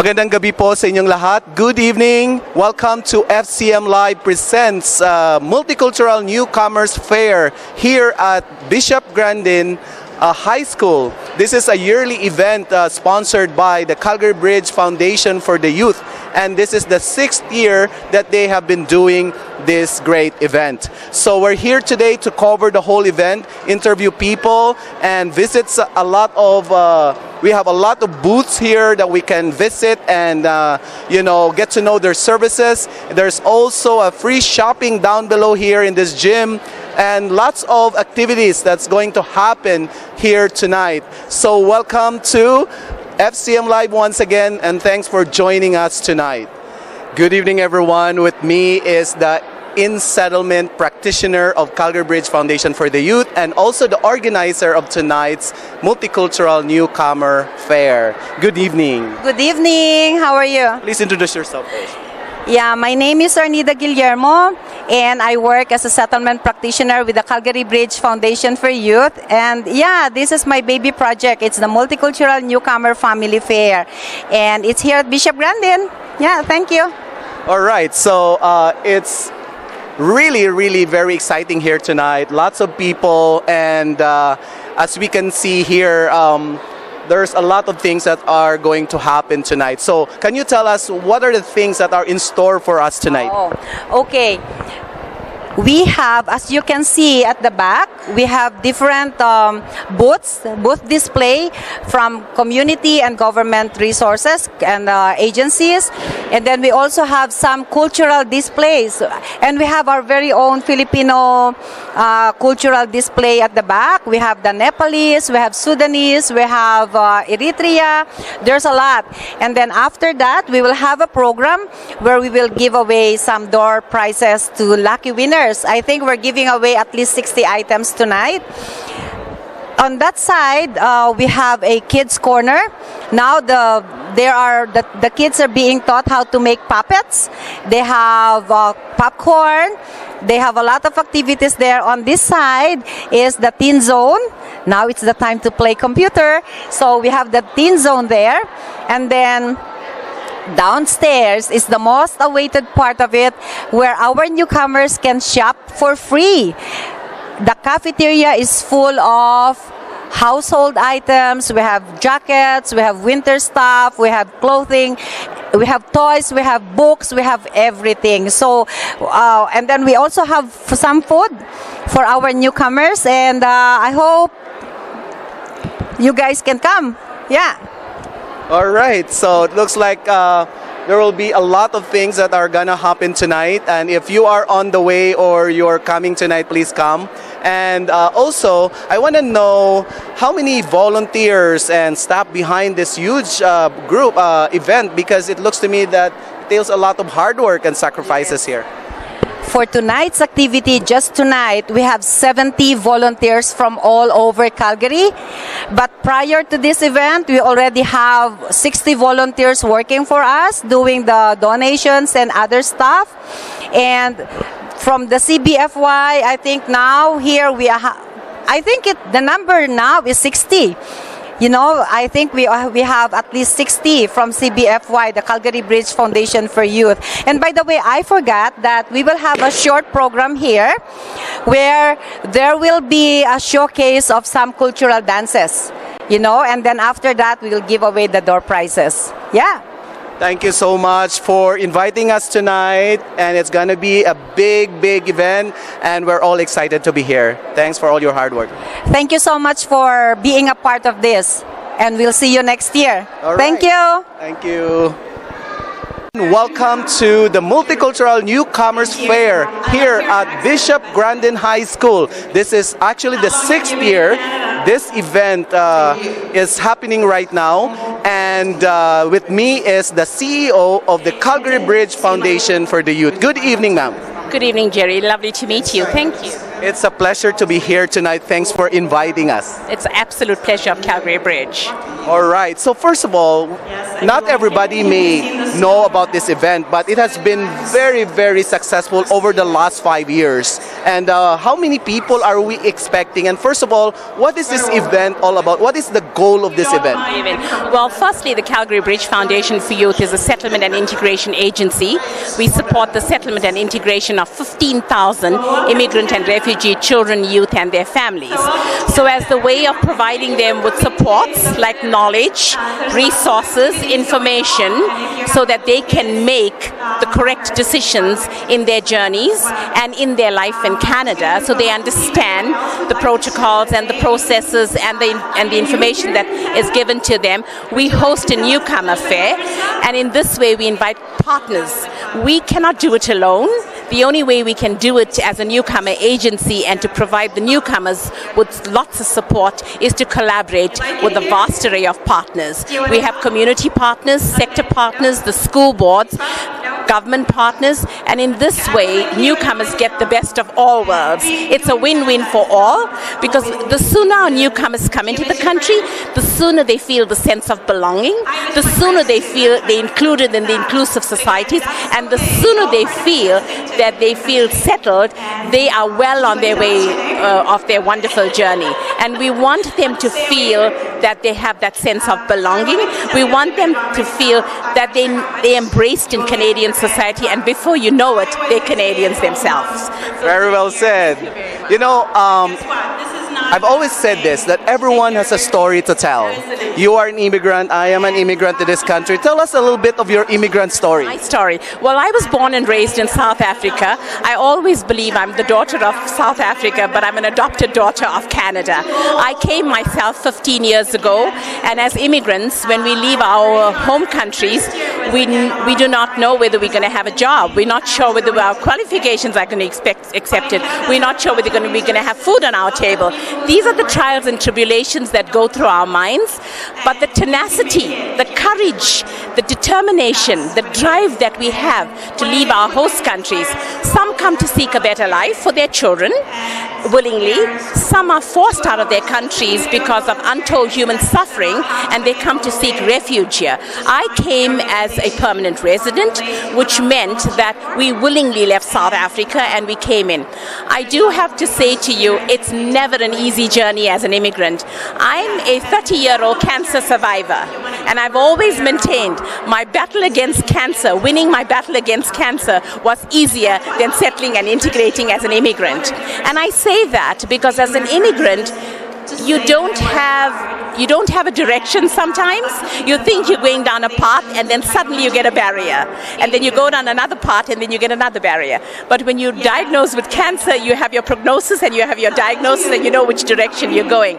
Magandang gabi po sa inyong lahat. Good evening. Welcome to FCM Live presents Multicultural Newcomers Fair here at Bishop Grandin High School. This is a yearly event sponsored by the Calgary Bridge Foundation for the Youth, and this is the 6th year that they have been doing this great event. So we're here today to cover the whole event, interview people, and visits a lot of we have a lot of booths here that we can visit and get to know their services. There's also a free shopping down below here in this gym, and lots of activities that's going to happen here tonight. So welcome to FCM Live once again, and thanks for joining us tonight. Good evening, everyone. With me is the in-settlement practitioner of Calgary Bridge Foundation for the Youth and also the organizer of tonight's Multicultural Newcomer Fair. Good evening. Good evening. How are you? Please introduce yourself first. Yeah, my name is Arnida Guillermo, and I work as a settlement practitioner with the Calgary Bridge Foundation for Youth. And yeah, this is my baby project. It's the Multicultural Newcomer Family Fair, and it's here at Bishop Grandin. Yeah, thank you. All right, so it's really very exciting here tonight. Lots of people, and as we can see here, there's a lot of things that are going to happen tonight. So can you tell us what are the things that are in store for us tonight? Oh, okay. We have, as you can see at the back, we have different booth display from community and government resources and agencies. And then we also have some cultural displays. And we have our very own Filipino cultural display at the back. We have the Nepalese, we have Sudanese, we have Eritrea. There's a lot. And then after that, we will have a program where we will give away some door prizes to lucky winners. I think we're giving away at least 60 items tonight. On that side, we have a kids corner. Now the kids are being taught how to make puppets. They have popcorn. They have a lot of activities there. On this side is the teen zone. Now it's the time to play computer. So we have the teen zone there. And then downstairs is the most awaited part of it, where our newcomers can shop for free. The cafeteria is full of household items. We have jackets, we have winter stuff, we have clothing, we have toys, we have books, we have everything. So, and then we also have some food for our newcomers, and I hope you guys can come. Yeah. All right, so it looks like there will be a lot of things that are gonna happen tonight, and if you are on the way or you're coming tonight, please come. And also, I want to know how many volunteers and staff behind this huge group event, because it looks to me that it takes a lot of hard work and sacrifices here. For tonight's activity, just tonight, we have 70 volunteers from all over Calgary. But prior to this event, we already have 60 volunteers working for us, doing the donations and other stuff. And from the CBFY, I think now here we are, the number now is 60. You know, I think we have at least 60 from CBFY, the Calgary Bridge Foundation for Youth. And by the way, I forgot that we will have a short program here where there will be a showcase of some cultural dances, and then after that, we will give away the door prizes. Yeah. Thank you so much for inviting us tonight, and it's gonna be a big event, and we're all excited to be here. Thanks for all your hard work. Thank you so much for being a part of this, and we'll see you next year. All Thank right. you. Thank you. Welcome to the Multicultural Newcomers Fair here at Bishop Grandin High School. This is actually the 6th year this event is happening right now, and with me is the CEO of the Calgary Bridge Foundation for the Youth. Good evening, ma'am. Good evening, Jerry. Lovely to meet you. Thank you. It's a pleasure to be here tonight. Thanks for inviting us. It's an absolute pleasure of Calgary Bridge. All right. So first of all, not everybody may know about this event, but it has been very, very successful over the last 5 years. And how many people are we expecting? And first of all, what is this event all about? What is the goal of this event? Well, firstly, the Calgary Bridge Foundation for Youth is a settlement and integration agency. We support the settlement and integration of 15,000 immigrant and refugee children, youth, and their families. So as the way of providing them with supports like knowledge, resources, information, so that they can make the correct decisions in their journeys and in their life in Canada, so they understand the protocols and the processes and the information that is given to them. We host a newcomer fair, and in this way we invite partners. We cannot do it alone. The only way we can do it as a newcomer agency and to provide the newcomers with lots of support is to collaborate with a vast array of partners. We have community partners, sector partners, the school boards, government partners, and in this way newcomers get the best of all worlds. It's a win-win for all, because the sooner our newcomers come into the country, the sooner they feel the sense of belonging, the sooner they feel they're included in the inclusive societies, and the sooner they feel settled, they are well on their way of their wonderful journey. And we want them to feel that they have that sense of belonging. We want them to feel that they embraced in Canadian society, and before you know it, they're Canadians themselves. Very well said. You know, I've always said this, that everyone has a story to tell. You are an immigrant, I am an immigrant to this country. Tell us a little bit of your immigrant story. My story. Well, I was born and raised in South Africa. I always believe I'm the daughter of South Africa, but I'm an adopted daughter of Canada. I came myself 15 years ago, and as immigrants, when we leave our home countries, we do not know whether we're going to have a job. We're not sure whether our qualifications are going to be accepted. We're not sure whether we're going to have food on our table. These are the trials and tribulations that go through our minds, but the tenacity, the courage, the determination, the drive that we have to leave our host countries. Some come to seek a better life for their children willingly. Some are forced out of their countries because of untold human suffering, and they come to seek refuge here. I came as a permanent resident, which meant that we willingly left South Africa and we came in. I do have to say to you, it's never an easy journey as an immigrant. I'm a 30-year-old cancer survivor, and I've always maintained my battle against cancer, winning my battle against cancer, was easier than settling and integrating as an immigrant. And I say that because as an immigrant, you don't have a direction sometimes. You think you're going down a path, and then suddenly you get a barrier. And then you go down another path, and then you get another barrier. But when you're diagnosed with cancer, you have your prognosis and you have your diagnosis, and you know which direction you're going.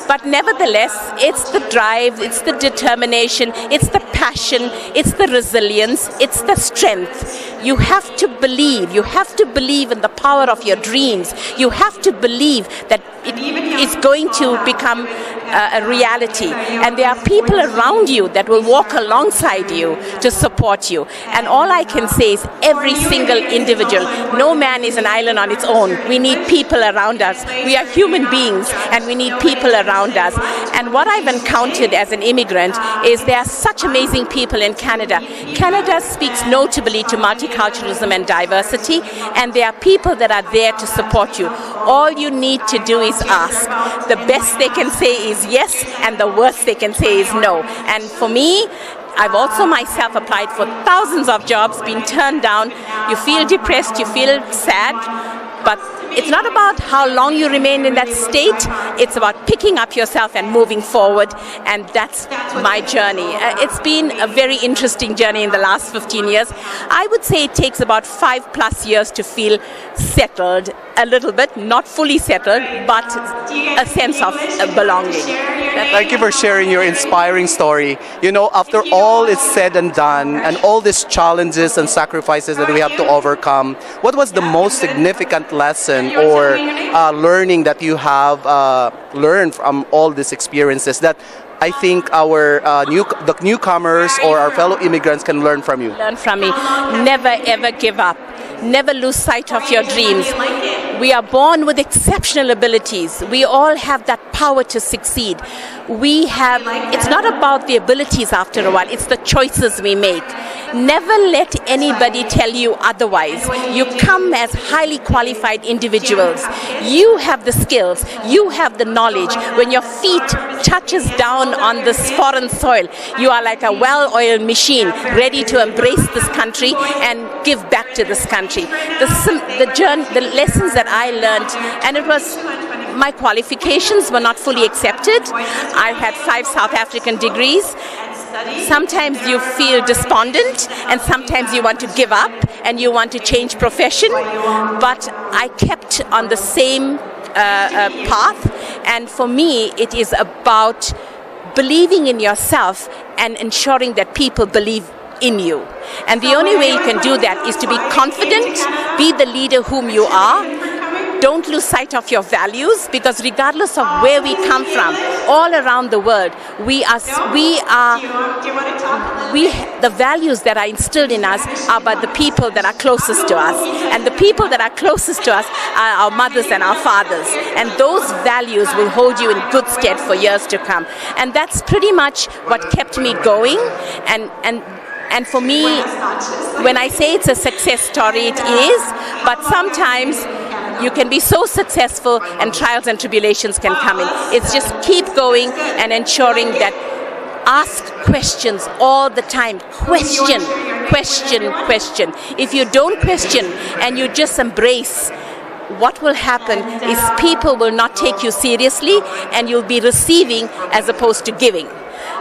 But nevertheless, it's the drive, it's the determination, it's the passion, it's the resilience, it's the strength. You have to believe. You have to believe in the power of your dreams. You have to believe that it is going to become a reality, and there are people around you that will walk alongside you to support you. And all I can say is every single individual, no man is an island on its own. We need people around us. We are human beings, and we need people around us. And what I've encountered as an immigrant is there are such amazing people in Canada. Canada speaks notably to multiculturalism and diversity, and there are people that are there to support you. All you need to do is ask. The best they can say is yes, and the worst they can say is no. And for me, I've also myself applied for thousands of jobs, been turned down. You feel depressed, you feel sad, but it's not about how long you remain in that state. It's about picking up yourself and moving forward, and that's my journey. It's been a very interesting journey in the last 15 years. I would say it takes about 5+ years to feel settled a little bit, not fully settled, but a sense of belonging. Thank you for sharing your inspiring story. You know, after all is said and done, and all these challenges and sacrifices that we have to overcome, what was the most significant lesson or learning that you have learned from all these experiences that I think the newcomers or our fellow immigrants can learn from you? Learn from me. Never ever give up. Never lose sight of your dreams. We are born with exceptional abilities. We all have that power to succeed. It's not about the abilities after a while, it's the choices we make. Never let anybody tell you otherwise. You come as highly qualified individuals. You have the skills, you have the knowledge. When your feet touches down on this foreign soil, you are like a well-oiled machine, ready to embrace this country and give back to this country. The lessons that I learned, and it was my qualifications were not fully accepted. I had 5 South African degrees. Sometimes you feel despondent and sometimes you want to give up and you want to change profession, but I kept on the same path, and for me it is about believing in yourself and ensuring that people believe in you. And the only way you can do that is to be confident, be the leader whom you are. Don't lose sight of your values, because regardless of where we come from, all around the world, the values that are instilled in us are by the people that are closest to us. And the people that are closest to us are our mothers and our fathers. And those values will hold you in good stead for years to come. And that's pretty much what kept me going. And for me, when I say it's a success story, it is, but sometimes you can be so successful and trials and tribulations can come in. It's just keep going and ensuring that ask questions all the time. Question, question, question. If you don't question and you just embrace, what will happen is people will not take you seriously and you'll be receiving as opposed to giving.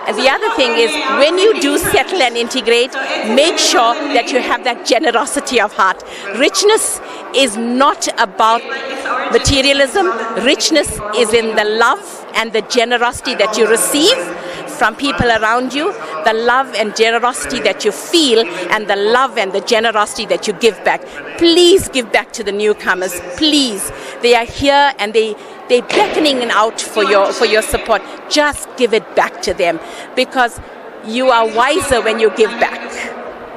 And the other thing is, when you do settle and integrate, make sure that you have that generosity of heart. Richness is not about materialism. Richness is in the love and the generosity that you receive from people around you, the love and generosity that you feel, and the love and the generosity that you give back. Please give back to the newcomers, please. They are here and they're beckoning out for your support. Just give it back to them, because you are wiser when you give back.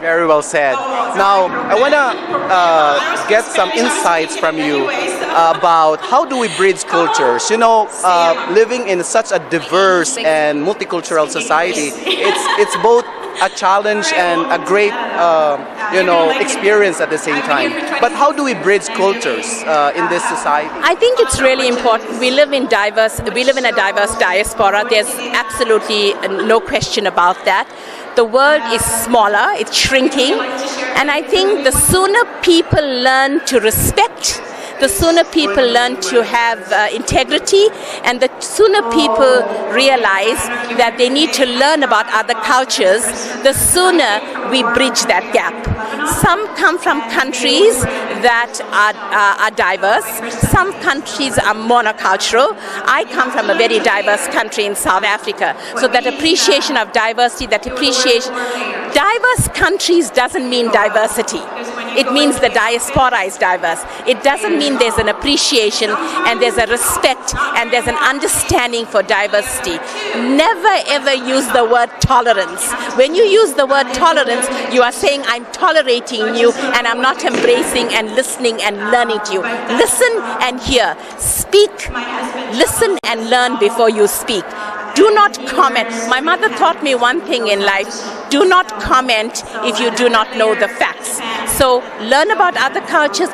Very well said. Now, I want to get some insights from you about how do we bridge cultures. You know, living in such a diverse and multicultural society, it's both a challenge and a great, experience at the same time. But how do we bridge cultures in this society? I think it's really important. We live in a diverse diaspora. There's absolutely no question about that. The world is smaller, it's shrinking, and I think the sooner people learn to respect, the sooner people learn to have integrity, and the sooner people realize that they need to learn about other cultures, the sooner we bridge that gap. Some come from countries that are diverse. Some countries are monocultural. I come from a very diverse country in South Africa. So that appreciation of diversity, diverse countries doesn't mean diversity. It means the diaspora is diverse. It doesn't mean there's an appreciation and there's a respect and there's an understanding for diversity. Never ever use the word tolerance. When you use the word tolerance, you are saying I'm tolerating you and I'm not embracing and listening and learning to you. Listen and hear. Speak, listen and learn before you speak. Do not comment. My mother taught me one thing in life: do not comment if you do not know the facts. So learn about other cultures.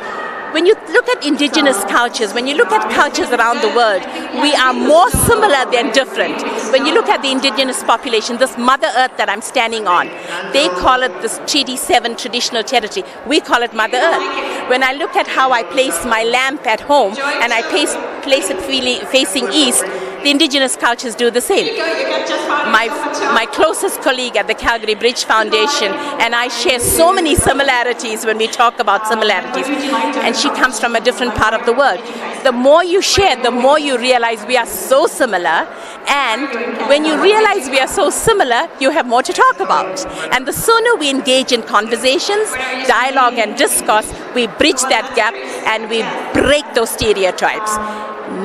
When you look at indigenous cultures, when you look at cultures around the world, we are more similar than different. When you look at the indigenous population, this Mother Earth that I'm standing on, they call it this Treaty 7 traditional territory. We call it Mother Earth. When I look at how I place my lamp at home and I place it facing east, the indigenous cultures do the same. My closest colleague at the Calgary Bridge Foundation and I share so many similarities when we talk about similarities. And she comes from a different part of the world. The more you share, the more you realize we are so similar. And when you realize we are so similar, you have more to talk about. And the sooner we engage in conversations, dialogue and discourse, we bridge that gap and we break those stereotypes.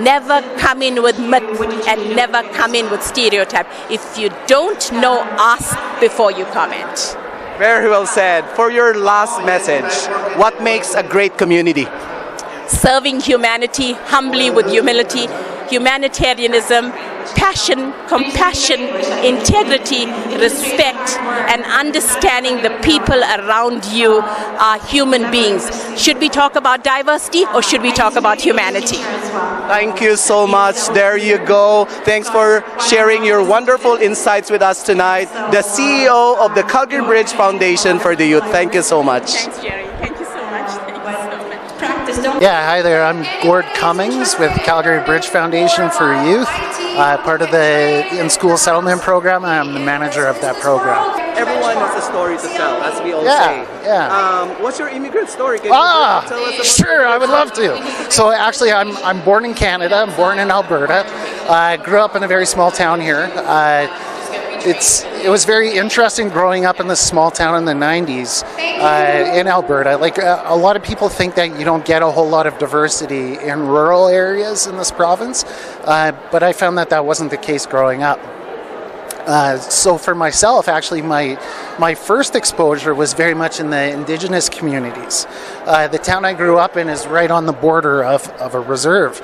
Never come in with myth and never come in with stereotype. If you don't know, ask before you comment. Very well said. For your last message, what makes a great community? serving humanity humbly with humility, humanitarianism, passion, compassion, integrity, respect, and understanding the people around you are human beings. Should we talk about diversity or should we talk about humanity? Thank you so much. There you go. Thanks for sharing your wonderful insights with us tonight. The CEO of the Calgary Bridge Foundation for the Youth. Thank you so much. Thanks, Jerry. Thank you so much. Thank you so much. Yeah, hi there. I'm Gord Cummings with Calgary Bridge Foundation for Youth, part of the in-school settlement program. I'm the manager of that program. Everyone has a story to tell, as we all Yeah, say. yeah. What's your immigrant story? Can you tell us about Sure, I would love to. So actually, I'm born in Canada. I'm born in Alberta. I grew up in a very small town here. It was very interesting growing up in this small town in the 90s in Alberta. Like a lot of people think that you don't get a whole lot of diversity in rural areas in this province, but I found that that wasn't the case growing up. So for myself, actually, my first exposure was very much in the Indigenous communities. The town I grew up in is right on the border of a reserve,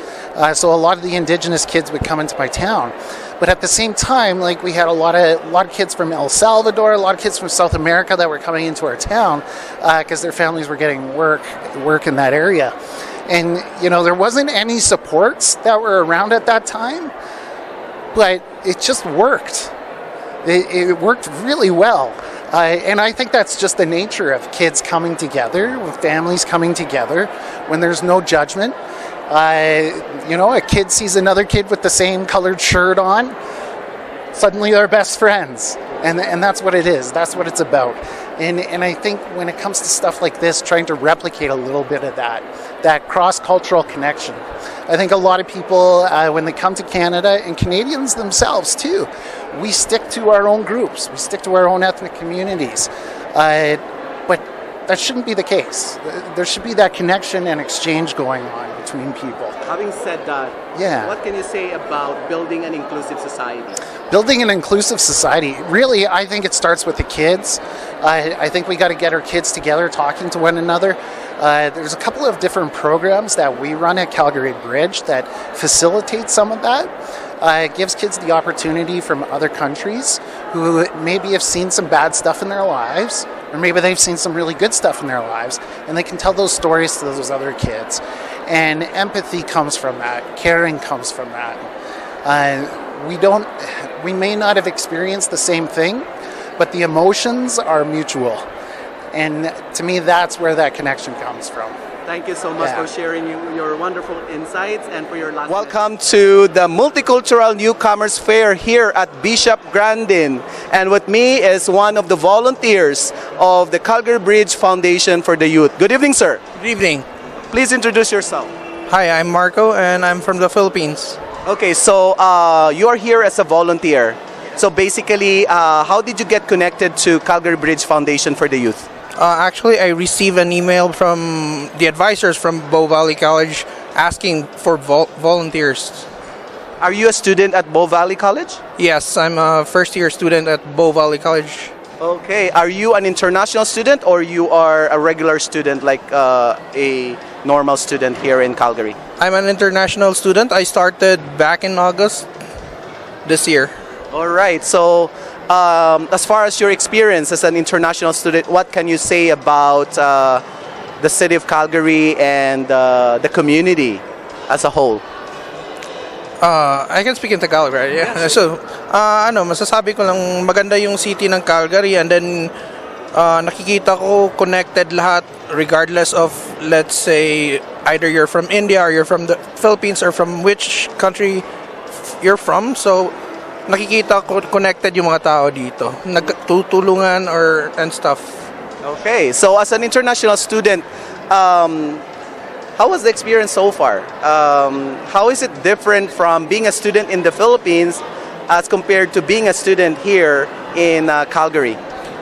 so a lot of the Indigenous kids would come into my town. But at the same time, like we had a lot of kids from El Salvador, a lot of kids from South America that were coming into our town because their families were getting work in that area, and there wasn't any supports that were around at that time, but it just worked. It worked really well. And I think that's just the nature of kids coming together, with families coming together, when there's no judgment. A kid sees another kid with the same colored shirt on, suddenly they're best friends. And that's what it is. That's what it's about. And I think when it comes to stuff like this, trying to replicate a little bit of that cross-cultural connection. I think a lot of people, when they come to Canada, and Canadians themselves too, we stick to our own groups. We stick to our own ethnic communities. But that shouldn't be the case. There should be that connection and exchange going on between people. Having said that, what can you say about building an inclusive society? Building an inclusive society, really, I think it starts with the kids. I think we got to get our kids together, talking to one another. There's a couple of different programs that we run at Calgary Bridge that facilitate some of that. It gives kids the opportunity from other countries who maybe have seen some bad stuff in their lives, or maybe they've seen some really good stuff in their lives, and they can tell those stories to those other kids. And empathy comes from that, caring comes from that. We may not have experienced the same thing, but the emotions are mutual. And to me, that's where that connection comes from. Thank you so much for sharing your wonderful insights and for your last Welcome to the Multicultural Newcomers Fair here at Bishop Grandin. And with me is one of the volunteers of the Calgary Bridge Foundation for the Youth. Good evening, sir. Good evening. Please introduce yourself. Hi, I'm Marco and I'm from the Philippines. Okay, so you are here as a volunteer. So basically, how did you get connected to Calgary Bridge Foundation for the Youth? Actually, I received an email from the advisors from Bow Valley College asking for volunteers. Are you a student at Bow Valley College? Yes, I'm a first-year student at Bow Valley College. Okay, are you an international student or you are a regular student like a normal student here in Calgary? I'm an international student. I started back in August this year. All right, so as far as your experience as an international student, what can you say about the city of Calgary and the community as a whole? I can speak in Tagalog, right? Yeah. So, masasabi ko lang maganda yung city ng Calgary, and then nakikita ko connected lahat regardless of, let's say, either you're from India or you're from the Philippines or from which country you're from. So, nakikita ko connected yung mga tao dito. Nagtutulungan and stuff. Okay, so as an international student, how was the experience so far? How is it different from being a student in the Philippines as compared to being a student here in Calgary?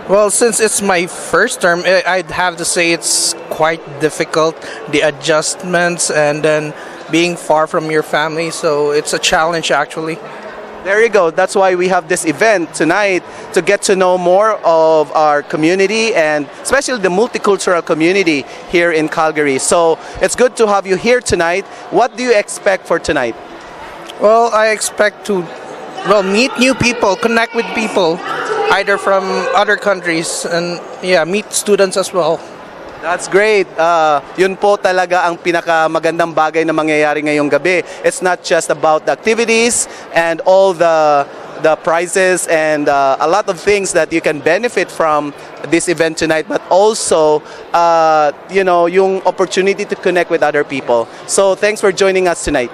Well, since it's my first term, I'd have to say it's quite difficult, the adjustments and then being far from your family, so it's a challenge actually. There you go. That's why we have this event tonight to get to know more of our community and especially the multicultural community here in Calgary. So it's good to have you here tonight. What do you expect for tonight? Well, I expect to meet new people, connect with people, either from other countries, and yeah, meet students as well. That's great. Yun po talaga ang pinakamagandang bagay na mangyayari ngayong gabi. It's not just about the activities and all the prizes and a lot of things that you can benefit from this event tonight, but also yung opportunity to connect with other people. So thanks for joining us tonight.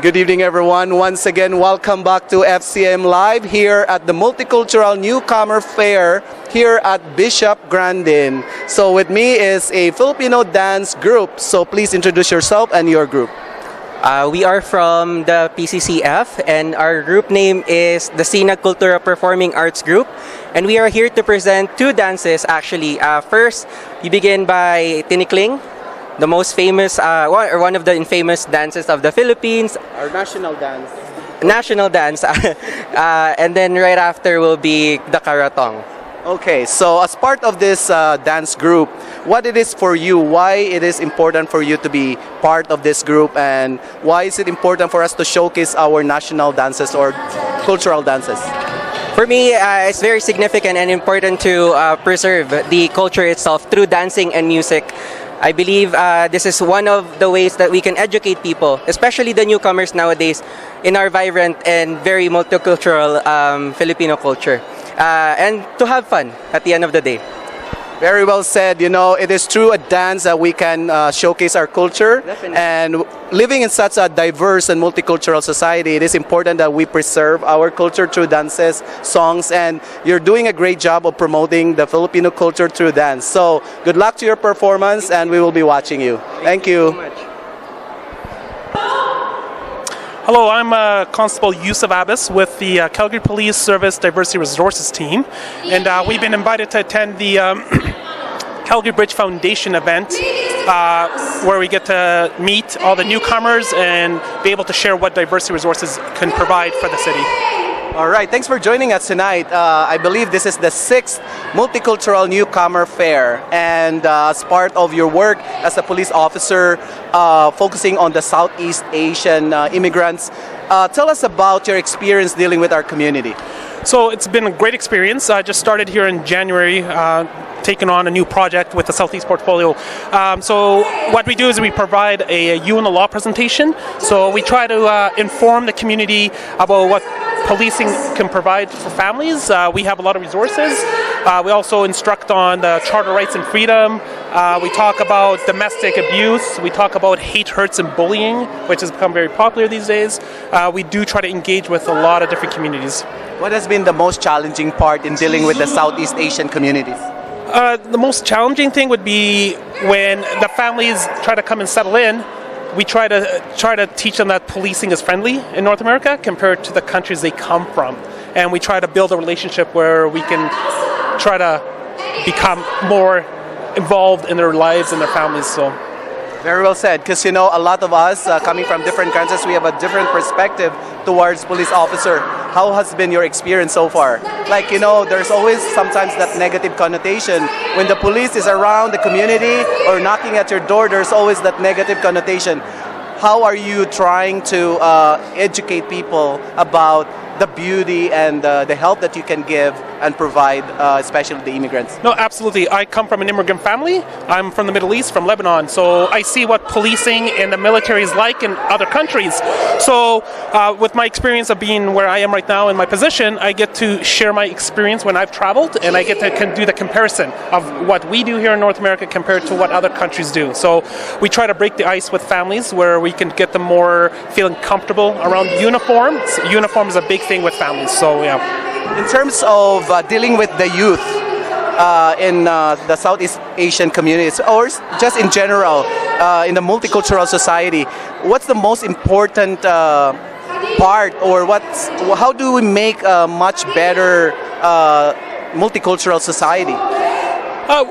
Good evening, everyone. Once again, welcome back to FCM Live here at the Multicultural Newcomer Fair here at Bishop Grandin. So with me is a Filipino dance group. So please introduce yourself and your group. We are from the PCCF, and our group name is the Sinag Cultura Performing Arts Group, and we are here to present two dances actually. First, we begin by Tinikling, the most famous, one of the infamous dances of the Philippines. Our national dance. National dance. And then right after will be the Karatong. Okay, so as part of this dance group, what it is for you, why it is important for you to be part of this group, and why is it important for us to showcase our national dances or cultural dances? For me, it's very significant and important to preserve the culture itself through dancing and music. I believe this is one of the ways that we can educate people, especially the newcomers nowadays, in our vibrant and very multicultural Filipino culture. And to have fun at the end of the day. Very well said. You know, it is through a dance that we can showcase our culture. Definitely. And living in such a diverse and multicultural society, it is important that we preserve our culture through dances, songs, and you're doing a great job of promoting the Filipino culture through dance. So good luck to your performance, and we will be watching you. Thank you. So much. Hello, I'm Constable Yusuf Abbas with the Calgary Police Service Diversity Resources Team, and we've been invited to attend the Calgary Bridge Foundation event where we get to meet all the newcomers and be able to share what diversity resources can provide for the city. All right, thanks for joining us tonight. I believe this is the 6th Multicultural Newcomer Fair, and as part of your work as a police officer focusing on the Southeast Asian immigrants, tell us about your experience dealing with our community. So it's been a great experience. I just started here in January, taking on a new project with the Southeast portfolio. So what we do is we provide a You and the Law presentation. So we try to inform the community about what policing can provide for families. We have a lot of resources. We also instruct on the Charter Rights and Freedom. We talk about domestic abuse. We talk about hate, hurts, and bullying, which has become very popular these days. We do try to engage with a lot of different communities. What has been the most challenging part in dealing with the Southeast Asian communities? The most challenging thing would be when the families try to come and settle in. We try to teach them that policing is friendly in North America compared to the countries they come from, and we try to build a relationship where we can try to become more involved in their lives and their families. So. Very well said, because you know, a lot of us coming from different countries, we have a different perspective towards police officer. How has been your experience so far? Like, you know, there's always sometimes that negative connotation. When the police is around the community or knocking at your door, there's always that negative connotation. How are you trying to educate people about the beauty and the help that you can give and provide, especially the immigrants? No, absolutely. I come from an immigrant family. I'm from the Middle East, from Lebanon. So I see what policing in the military is like in other countries. So with my experience of being where I am right now in my position, I get to share my experience when I've traveled, and I get to do the comparison of what we do here in North America compared to what other countries do. So we try to break the ice with families where we can get them more feeling comfortable around uniform. Uniform is a big thing with families. So yeah. In terms of dealing with the youth in the Southeast Asian communities, or just in general in the multicultural society, what's the most important part, or how do we make a much better multicultural society?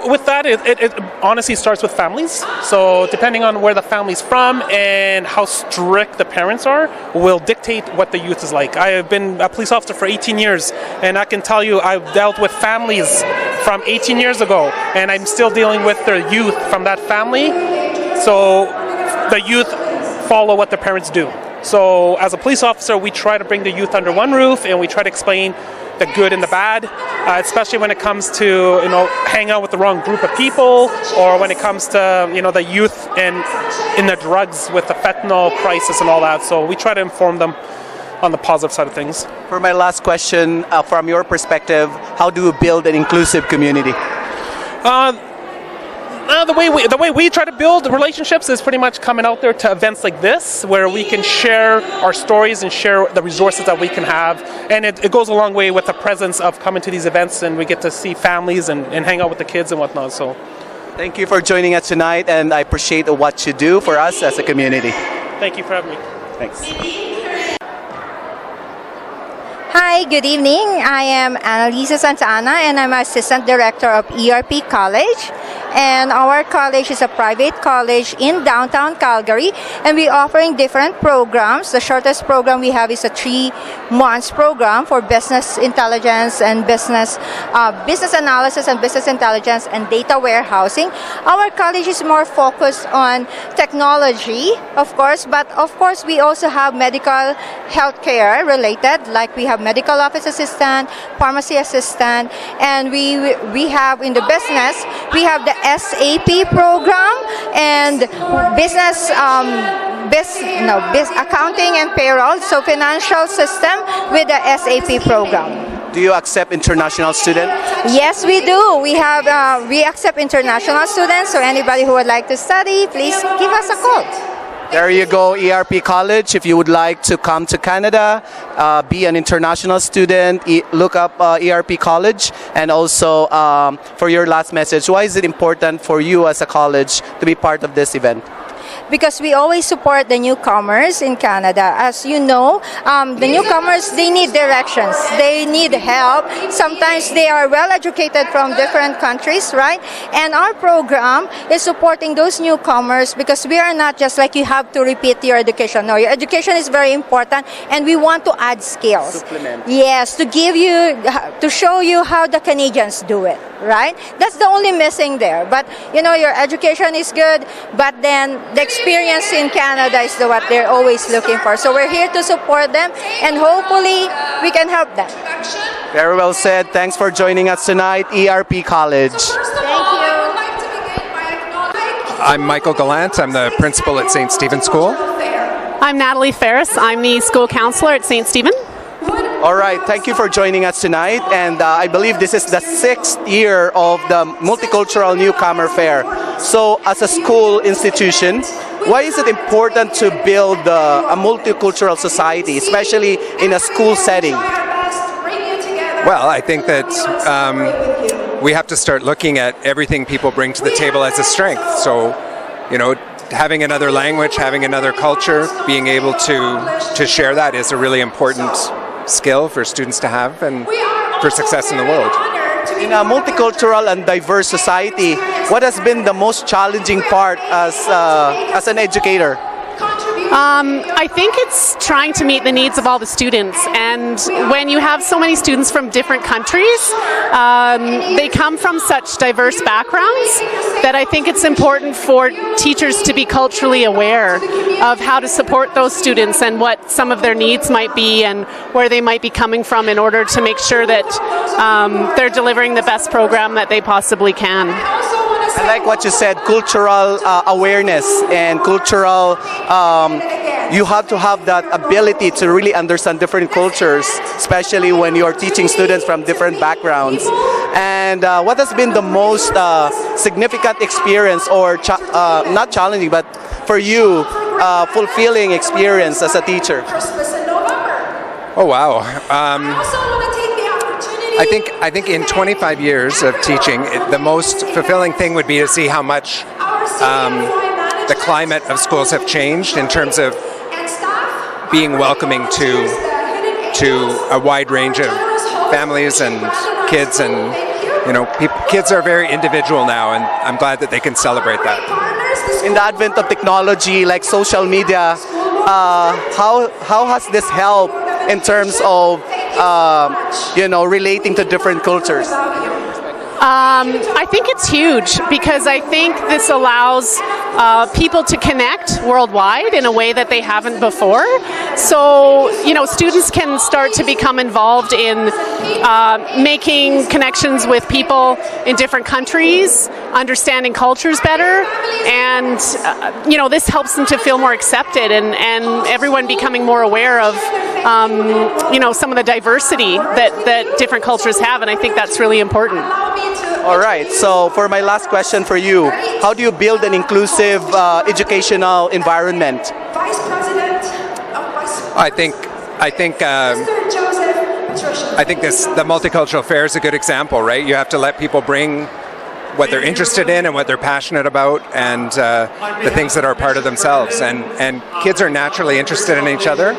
With that, it honestly starts with families. So depending on where the family's from and how strict the parents are, will dictate what the youth is like. I have been a police officer for 18 years, and I can tell you I've dealt with families from 18 years ago, and I'm still dealing with their youth from that family. So the youth follow what their parents do. So as a police officer, we try to bring the youth under one roof, and we try to explain the good and the bad, especially when it comes to hang out with the wrong group of people, or when it comes to the youth and in the drugs with the fentanyl crisis and all that. So we try to inform them on the positive side of things. For my last question, from your perspective, how do you build an inclusive community? The way we try to build relationships is pretty much coming out there to events like this, where we can share our stories and share the resources that we can have. And it goes a long way with the presence of coming to these events, and we get to see families and hang out with the kids and whatnot. So, thank you for joining us tonight, and I appreciate what you do for us as a community. Thank you for having me. Thanks. Hi, good evening. I am Annalisa Santana, and I'm Assistant Director of ERP College. And our college is a private college in downtown Calgary, and we're offering different programs. The shortest program we have is a 3 months program for business intelligence and business analysis and business intelligence and data warehousing. Our college is more focused on technology, of course, but of course we also have medical healthcare related, like we have medical office assistant, pharmacy assistant, and we have in the business, we have the SAP program and business accounting and payroll, so financial system with the SAP program. Do you accept international students? Yes, we do. We accept international students, so anybody who would like to study, please give us a call. There you go, ERP College. If you would like to come to Canada, be an international student, look up ERP College. And also, for your last message, why is it important for you as a college to be part of this event? Because we always support the newcomers in Canada. As you know, the newcomers, they need directions, they need help. Sometimes they are well educated from different countries, right? And our program is supporting those newcomers, because we are not just like you have to repeat your education. No, your education is very important, and we want to add skills. Supplement. Yes, to show you how the Canadians do it, right? That's the only missing there. But your education is good, but then the experience in Canada is what they're always looking for. So we're here to support them, and hopefully we can help them. Very well said. Thanks for joining us tonight, ERP College. Thank you. I'm Michael Gallant. I'm the principal at St. Stephen's School. I'm Natalie Ferris. I'm the school counselor at St. Stephen. All right, thank you for joining us tonight, and I believe this is the 6th year of the Multicultural Newcomer Fair. So as a school institution, why is it important to build a multicultural society, especially in a school setting? Well, I think that we have to start looking at everything people bring to the table as a strength. So, having another language, having another culture, being able to share that is a really important skill for students to have and for success in the world. In a multicultural and diverse society, what has been the most challenging part as an educator? I think it's trying to meet the needs of all the students, and when you have so many students from different countries, they come from such diverse backgrounds that I think it's important for teachers to be culturally aware of how to support those students and what some of their needs might be and where they might be coming from, in order to make sure that they're delivering the best program that they possibly can. I like what you said, cultural awareness and cultural, you have to have that ability to really understand different cultures, especially when you're teaching students from different backgrounds. And what has been the most significant experience, or not challenging, but for you, fulfilling experience as a teacher? Oh, wow. I think in 25 years of teaching, the most fulfilling thing would be to see how much the climate of schools have changed in terms of being welcoming to a wide range of families and kids and kids are very individual now, and I'm glad that they can celebrate that. In the advent of technology like social media, how has this helped in terms of relating to different cultures? I think it's huge because I think this allows people to connect worldwide in a way that they haven't before. So, students can start to become involved in making connections with people in different countries, understanding cultures better, and, this helps them to feel more accepted and everyone becoming more aware of, some of the diversity that different cultures have, and I think that's really important. All right, so for my last question for you, how do you build an inclusive educational environment? I think the Multicultural Fair is a good example, right? You have to let people bring what they're interested in and what they're passionate about, and the things that are part of themselves. And kids are naturally interested in each other.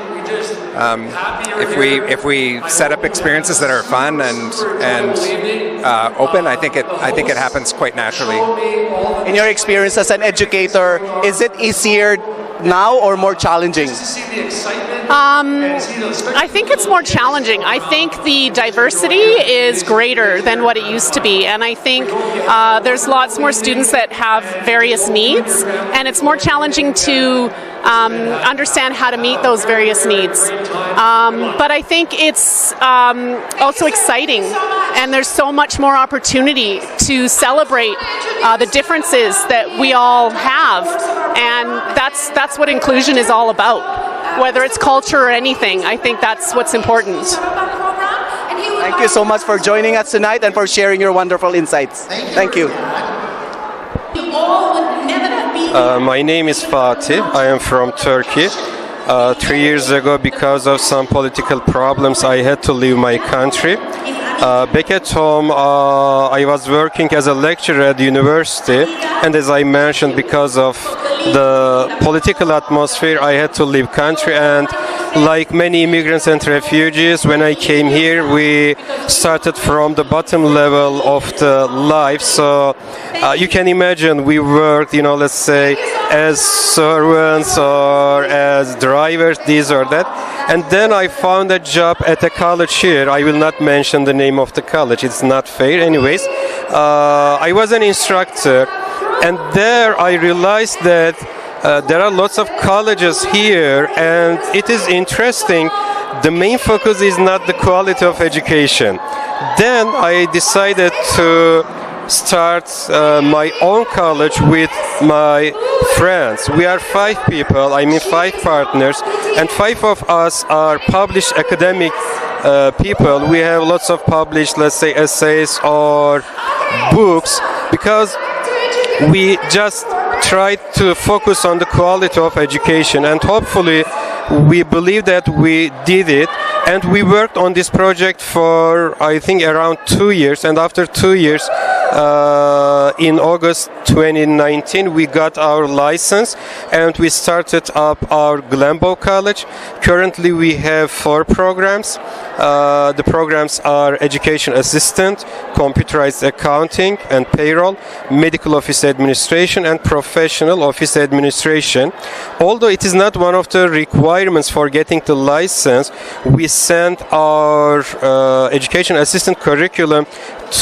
If we set up experiences that are fun and open, I think it happens quite naturally. In your experience as an educator, is it easier now or more challenging? I think it's more challenging. I think the diversity is greater than what it used to be, and I think there's lots more students that have various needs, and it's more challenging to understand how to meet those various needs. But I think it's also exciting, and there's so much more opportunity to celebrate the differences that we all have, and that's what inclusion is all about. Whether it's culture or anything, I think that's what's important. Thank you so much for joining us tonight and for sharing your wonderful insights. Thank you. My name is Fatih. I am from Turkey. 3 years ago, because of some political problems, I had to leave my country. Back at home, I was working as a lecturer at the university, and as I mentioned, because of the political atmosphere, I had to leave country. And like many immigrants and refugees, when I came here, we started from the bottom level of the life. So you can imagine we worked, let's say, as servants or as drivers, this or that. And then I found a job at a college here. I will not mention the name of the college. It's not fair. Anyways, I was an instructor. And there I realized that there are lots of colleges here, and it is interesting. The main focus is not the quality of education. Then I decided to start my own college with my friends. We are 5 people, 5 partners, and 5 of us are published academic people. We have lots of published, let's say, essays or books, because we just try to focus on the quality of education, and hopefully we believe that we did it. And we worked on this project for, I think, around 2 years, and after 2 years, in August 2019, we got our license and we started up our Glenbow College. Currently we have 4 programs. The programs are Education Assistant, Computerized Accounting and Payroll, Medical Office Administration, and Professional Office Administration. Although it is not one of the requirements for getting the license, we sent our Education Assistant curriculum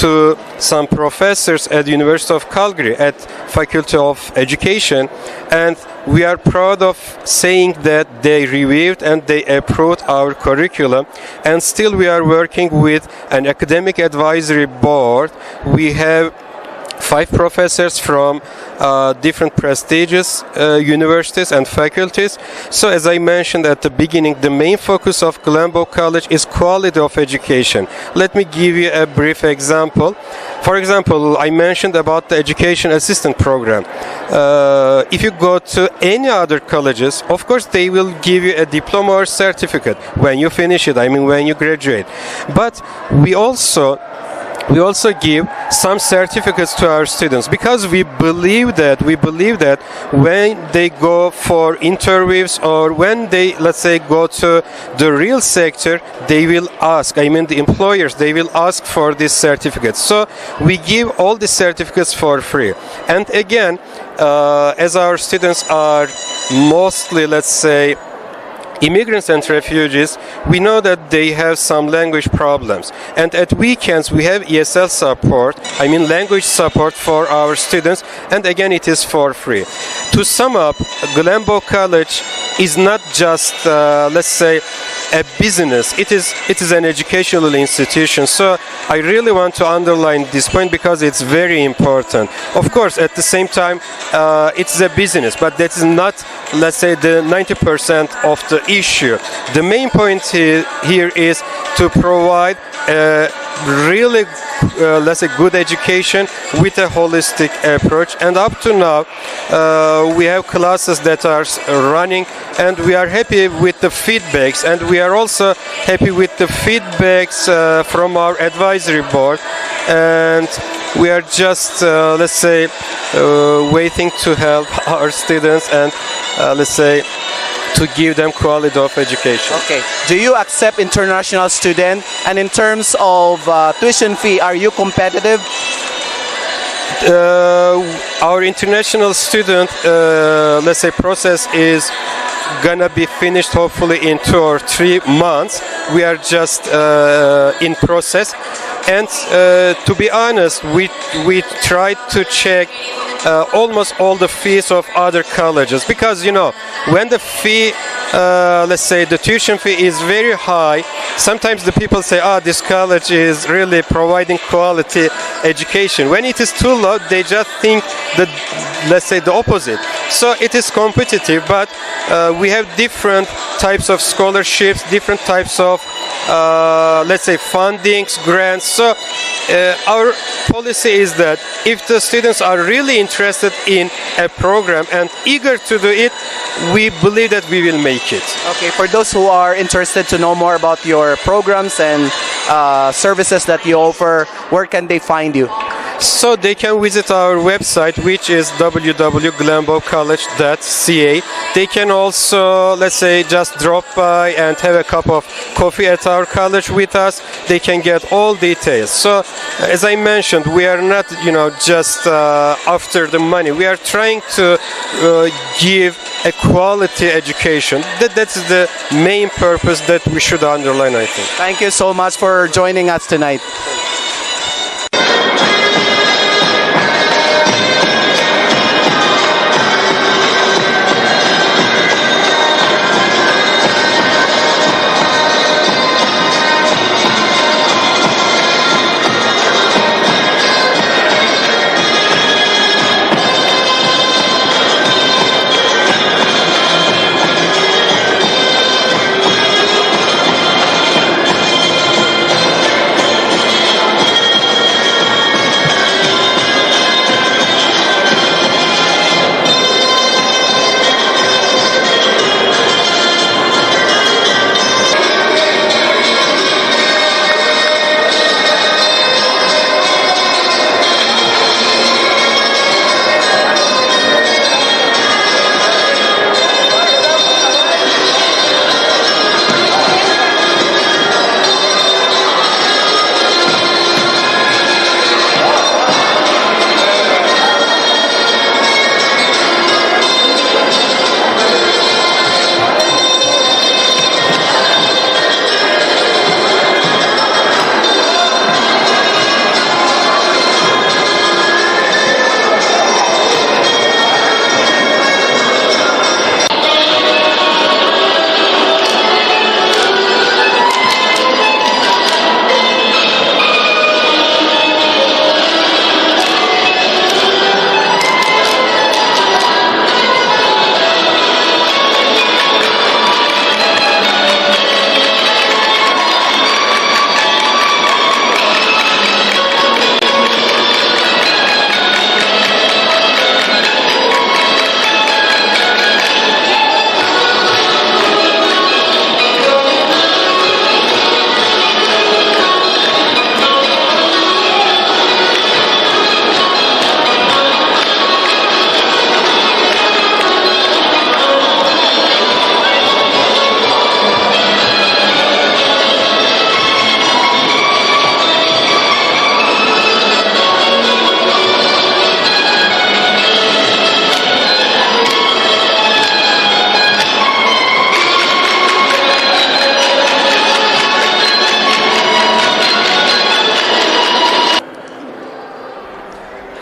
to some professors at the University of Calgary at Faculty of Education, and we are proud of saying that they reviewed and they approved our curriculum. And still we are working with an academic advisory board. We have 5 professors from different prestigious universities and faculties. So as I mentioned at the beginning, the main focus of Glenbow College is quality of education. Let me give you a brief example. For example, I mentioned about the education assistant program. If you go to any other colleges, of course they will give you a diploma or certificate when you finish it, when you graduate. But we also we also give some certificates to our students because we believe that when they go for interviews or when they, let's say, go to the real sector, they will ask, I mean the employers, they will ask for these certificates. So we give all the certificates for free. And again, as our students are mostly, let's say, immigrants and refugees, we know that they have some language problems. And at weekends, we have ESL support, I mean language support for our students, and again, it is for free. To sum up, Glenbow College is not just, let's say, a business. It is an educational institution. So I really want to underline this point because it's very important. Of course, at the same time, it's a business, but that is not, let's say, the 90% of the issue. The main point here is to provide a really, let's say, good education with a holistic approach. And up to now, we have classes that are running, and we are happy with the feedbacks, and we are also happy with the feedbacks from our advisory board. And we are just, let's say, waiting to help our students and, let's say, to give them quality of education. Okay. Do you accept international students? And in terms of tuition fee, are you competitive? Our international student, let's say, process is gonna be finished hopefully in 2 or 3 months. We are just in process. And to be honest, we tried to check almost all the fees of other colleges because, you know, when the fee, let's say the tuition fee is very high, sometimes the people say, this college is really providing quality education. When it is too low, they just think that, let's say, the opposite. So it is competitive, but we have different types of scholarships, different types of, let's say, fundings, grants. So our policy is that if the students are really interested in a program and eager to do it, we believe that we will make it. Okay, for those who are interested to know more about your programs and services that you offer, where can they find you? So they can visit our website, which is www.glembowcollege.ca. They can also, let's say, just drop by and have a cup of coffee at our college with us. They can get all details. So, as I mentioned, we are not, just after the money. We are trying to give a quality education. That's the main purpose that we should underline, I think. Thank you so much for joining us tonight.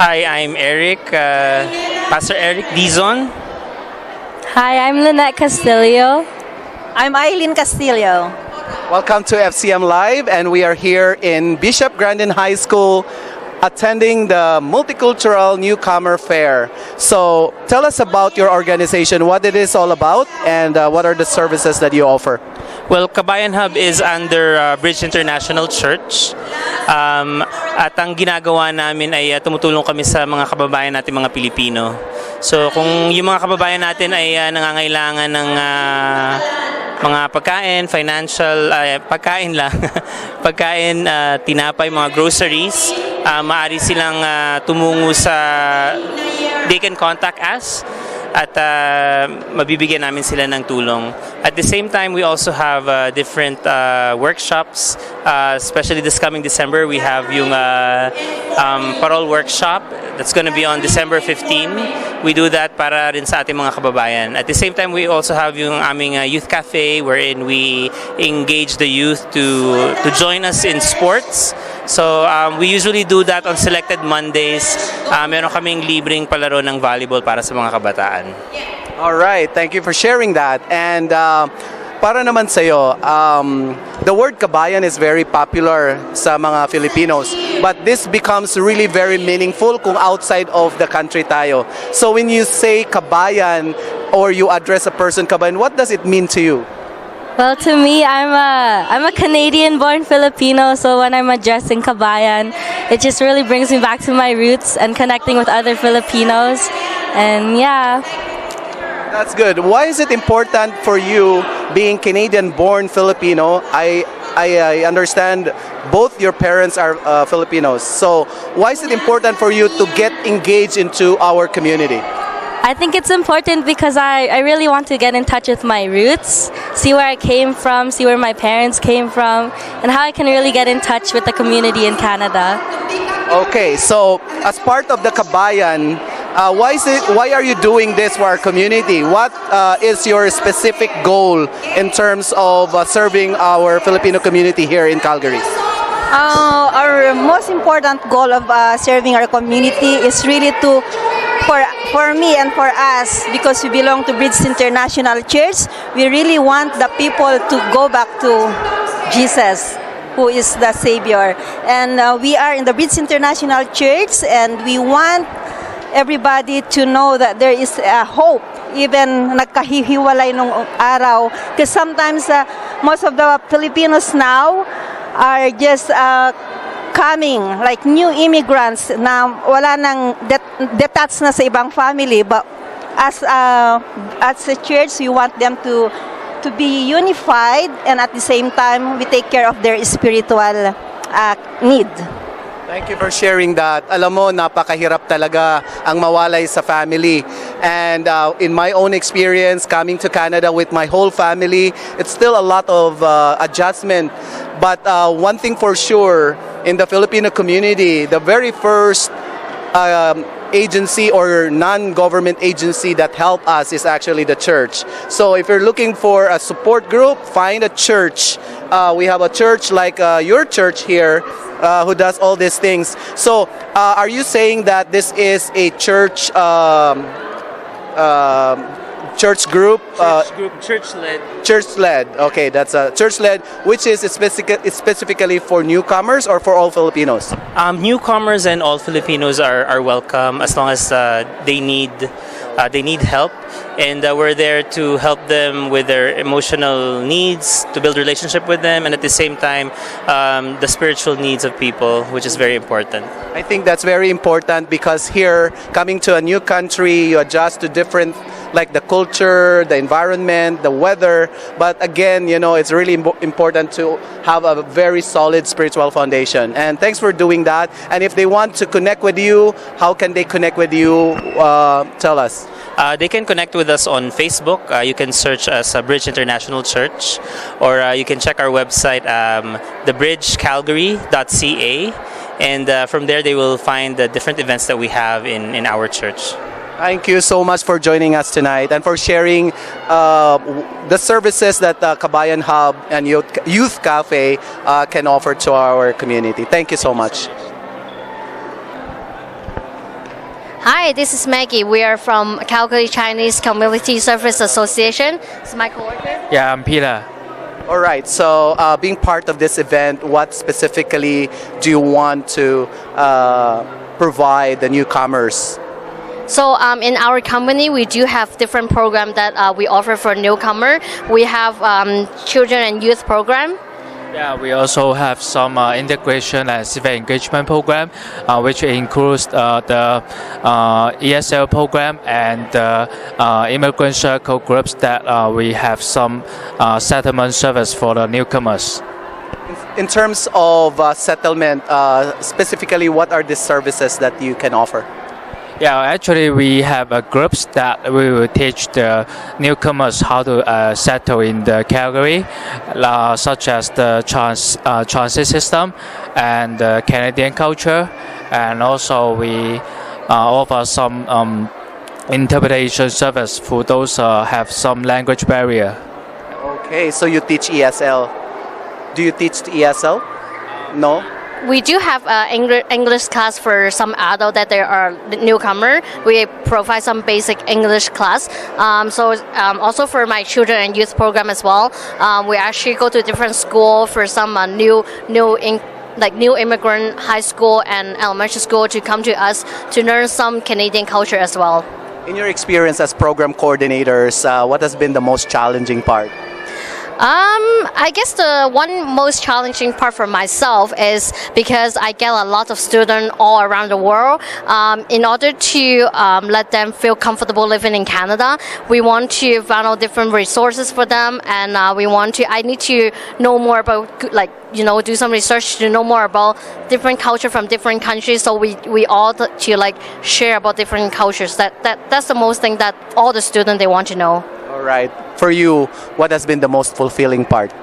Hi, I'm Eric, Pastor Eric Dizon. Hi, I'm Lynette Castillo. I'm Eileen Castillo. Welcome to FCM Live, and we are here in Bishop Grandin High School attending the Multicultural Newcomer Fair. So tell us about your organization, what it is all about, and what are the services that you offer? Well, Kabayan Hub is under Bridge International Church. At ang ginagawa namin ay tumutulong kami sa mga kababayan natin mga Pilipino. So kung yung mga kababayan natin ay nangangailangan ng mga pagkain, financial, pagkain lang, pagkain, tinapay, mga groceries, maaari silang tumungo sa, they can contact us at mabibigyan namin sila ng tulong. At the same time, we also have different workshops, especially this coming December. We have yung parol workshop that's going to be on December 15. We do that para rin sa ating mga kababayan. At the same time, we also have yung aming youth cafe wherein we engage the youth to join us in sports. So we usually do that on selected Mondays. Meron kaming libreng palaro ng volleyball para sa mga kabataan. All right, thank you for sharing that. And para naman sa'yo, the word kabayan is very popular sa mga Filipinos, but this becomes really very meaningful kung outside of the country tayo. So when you say kabayan or you address a person kabayan, what does it mean to you? Well, to me, I'm a Canadian-born Filipino, so when I'm addressing Kabayan, it just really brings me back to my roots and connecting with other Filipinos, and yeah. That's good. Why is it important for you, being Canadian-born Filipino? I understand both your parents are Filipinos, so why is it important for you to get engaged into our community? I think it's important because I really want to get in touch with my roots, see where I came from, see where my parents came from, and how I can really get in touch with the community in Canada. Okay, so as part of the Kabayan, why are you doing this for our community? What is your specific goal in terms of serving our Filipino community here in Calgary? Our most important goal of serving our community is really to, for me and for us, because we belong to Bridge International Church, we really want the people to go back to Jesus, who is the Savior. And we are in the Bridge International Church, and we want everybody to know that there is a hope, even nagkahihiwalay nung araw. Because sometimes most of the Filipinos now are just coming like new immigrants na wala nang detached na sa ibang family, but as a church we want them to be unified, and at the same time we take care of their spiritual need. Thank you for sharing that. Alam mo, napakahirap talaga ang mawalay sa family. And in my own experience, coming to Canada with my whole family, it's still a lot of adjustment. But one thing for sure, in the Filipino community, the very first agency or non-government agency that helped us is actually the church. So if you're looking for a support group, find a church. We have a church like your church here who does all these things. So are you saying that this is a church church group? Church-led. Church-led. Okay, that's a church-led, which is specifically for newcomers or for all Filipinos? Newcomers and all Filipinos are welcome as long as they need help, and we're there to help them with their emotional needs, to build relationship with them, and at the same time the spiritual needs of people, which is very important. I think that's very important because here, coming to a new country, you adjust to different, like the culture, the environment, the weather. But again, you know, it's really important to have a very solid spiritual foundation. And thanks for doing that. And if they want to connect with you, how can they connect with you? Tell us. They can connect with us on Facebook. You can search as Bridge International Church, or you can check our website, thebridgecalgary.ca, and from there they will find the different events that we have in our church. Thank you so much for joining us tonight and for sharing the services that Kabayan Hub and Youth Cafe can offer to our community. Thank you so much. Hi, this is Maggie. We are from Calgary Chinese Community Service Association. This is my coworker. Yeah, I'm Peter. All right, so being part of this event, what specifically do you want to provide the newcomers? So in our company, we do have different programs that we offer for newcomer. We have children and youth program. Yeah, we also have some integration and civic engagement program, which includes the ESL program and the immigrant circle groups that we have some settlement service for the newcomers. In terms of settlement, specifically, what are the services that you can offer? Yeah, actually we have groups that we will teach the newcomers how to settle in the Calgary, such as the transit system and the Canadian culture, and also we offer some interpretation service for those have some language barrier. Okay, so you teach ESL. Do you teach the ESL? No? We do have English class for some adult that they are newcomer. We provide some basic English class. Also for my children and youth program as well. We actually go to different school for some new immigrant high school and elementary school to come to us to learn some Canadian culture as well. In your experience as program coordinators, what has been the most challenging part? I guess the one most challenging part for myself is because I get a lot of students all around the world. In order to let them feel comfortable living in Canada, we want to find out different resources for them, and I need to know more about, do some research to know more about different culture from different countries. So we all to share about different cultures. That's the most thing that all the students they want to know. All right. For you, what has been the most fulfilling part?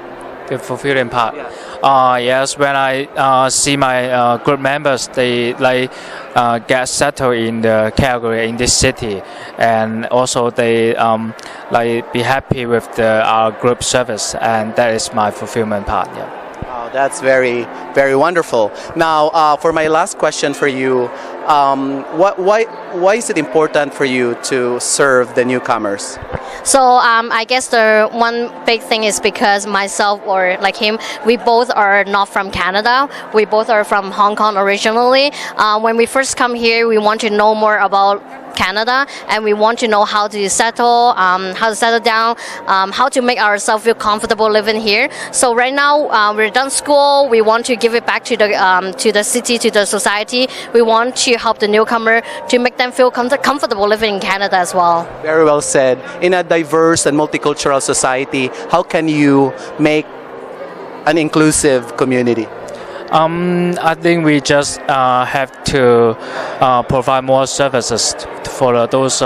The fulfilling part. Yes, when I see my group members, they get settled in the Calgary, in this city, and also they be happy with our group service, and that is my fulfillment part. Yeah. Wow, that's very, very wonderful. Now, for my last question for you, why is it important for you to serve the newcomers? So I guess the one big thing is because myself or like him, we both are not from Canada. We both are from Hong Kong originally. When we first come here, we want to know more about Canada, and we want to know how to settle down, how to make ourselves feel comfortable living here. So right now we're done school. We want to give it back to the city, to the society. We want to help the newcomer to make them feel comfortable living in Canada as well. Very well said. In a diverse and multicultural society, how can you make an inclusive community? I think we just have to provide more services for those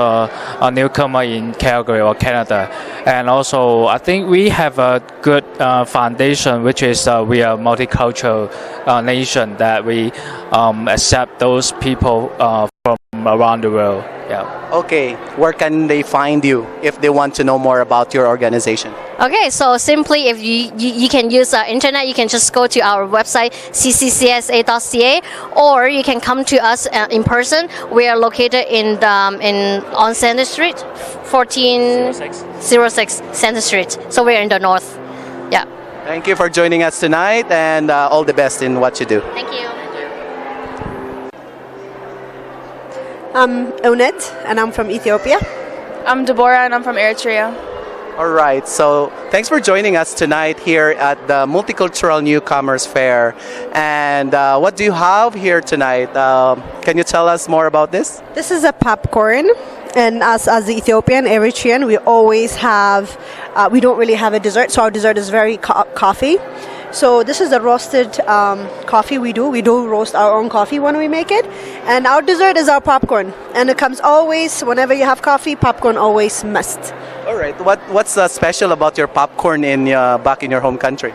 newcomers in Calgary or Canada. And also, I think we have a good foundation, which is we are a multicultural nation, that we accept those people from around the world. Yeah. Okay, where can they find you if they want to know more about your organization? Okay, so simply if you can use internet, you can just go to our website cccsa.ca, or you can come to us in person. We are located on Center Street, 1406 Center Street. So we're in the north. Yeah. Thank you for joining us tonight, and all the best in what you do. Thank you. I'm Onet, and I'm from Ethiopia. I'm Deborah, and I'm from Eritrea. All right, so thanks for joining us tonight here at the Multicultural Newcomers Fair. And what do you have here tonight? Can you tell us more about this? This is a popcorn, and as the Ethiopian, Eritrean, we always have, we don't really have a dessert, so our dessert is very coffee. So this is a roasted coffee we do. We do roast our own coffee when we make it. And our dessert is our popcorn. And it comes always, whenever you have coffee, popcorn always must. All right. What's special about your popcorn back in your home country?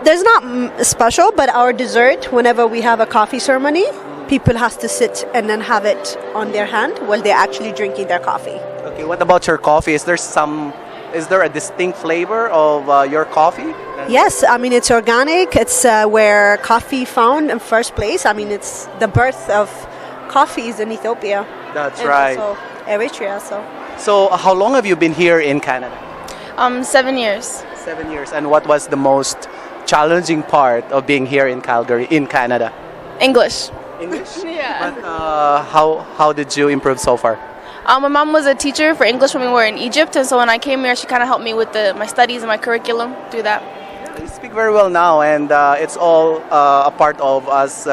There's not special, but our dessert, whenever we have a coffee ceremony, people has to sit and then have it on their hand while they're actually drinking their coffee. Okay. What about your coffee? Is there a distinct flavor of your coffee? Yes, I mean it's organic. It's where coffee found in first place. I mean it's the birth of coffee is in Ethiopia. That's and right. also Eritrea. So how long have you been here in Canada? 7 years. 7 years. And what was the most challenging part of being here in Calgary, in Canada? English. English? Yeah. But how did you improve so far? My mom was a teacher for English when we were in Egypt, and so when I came here, she kind of helped me with my studies and my curriculum through that. You speak very well now, and it's all a part of us,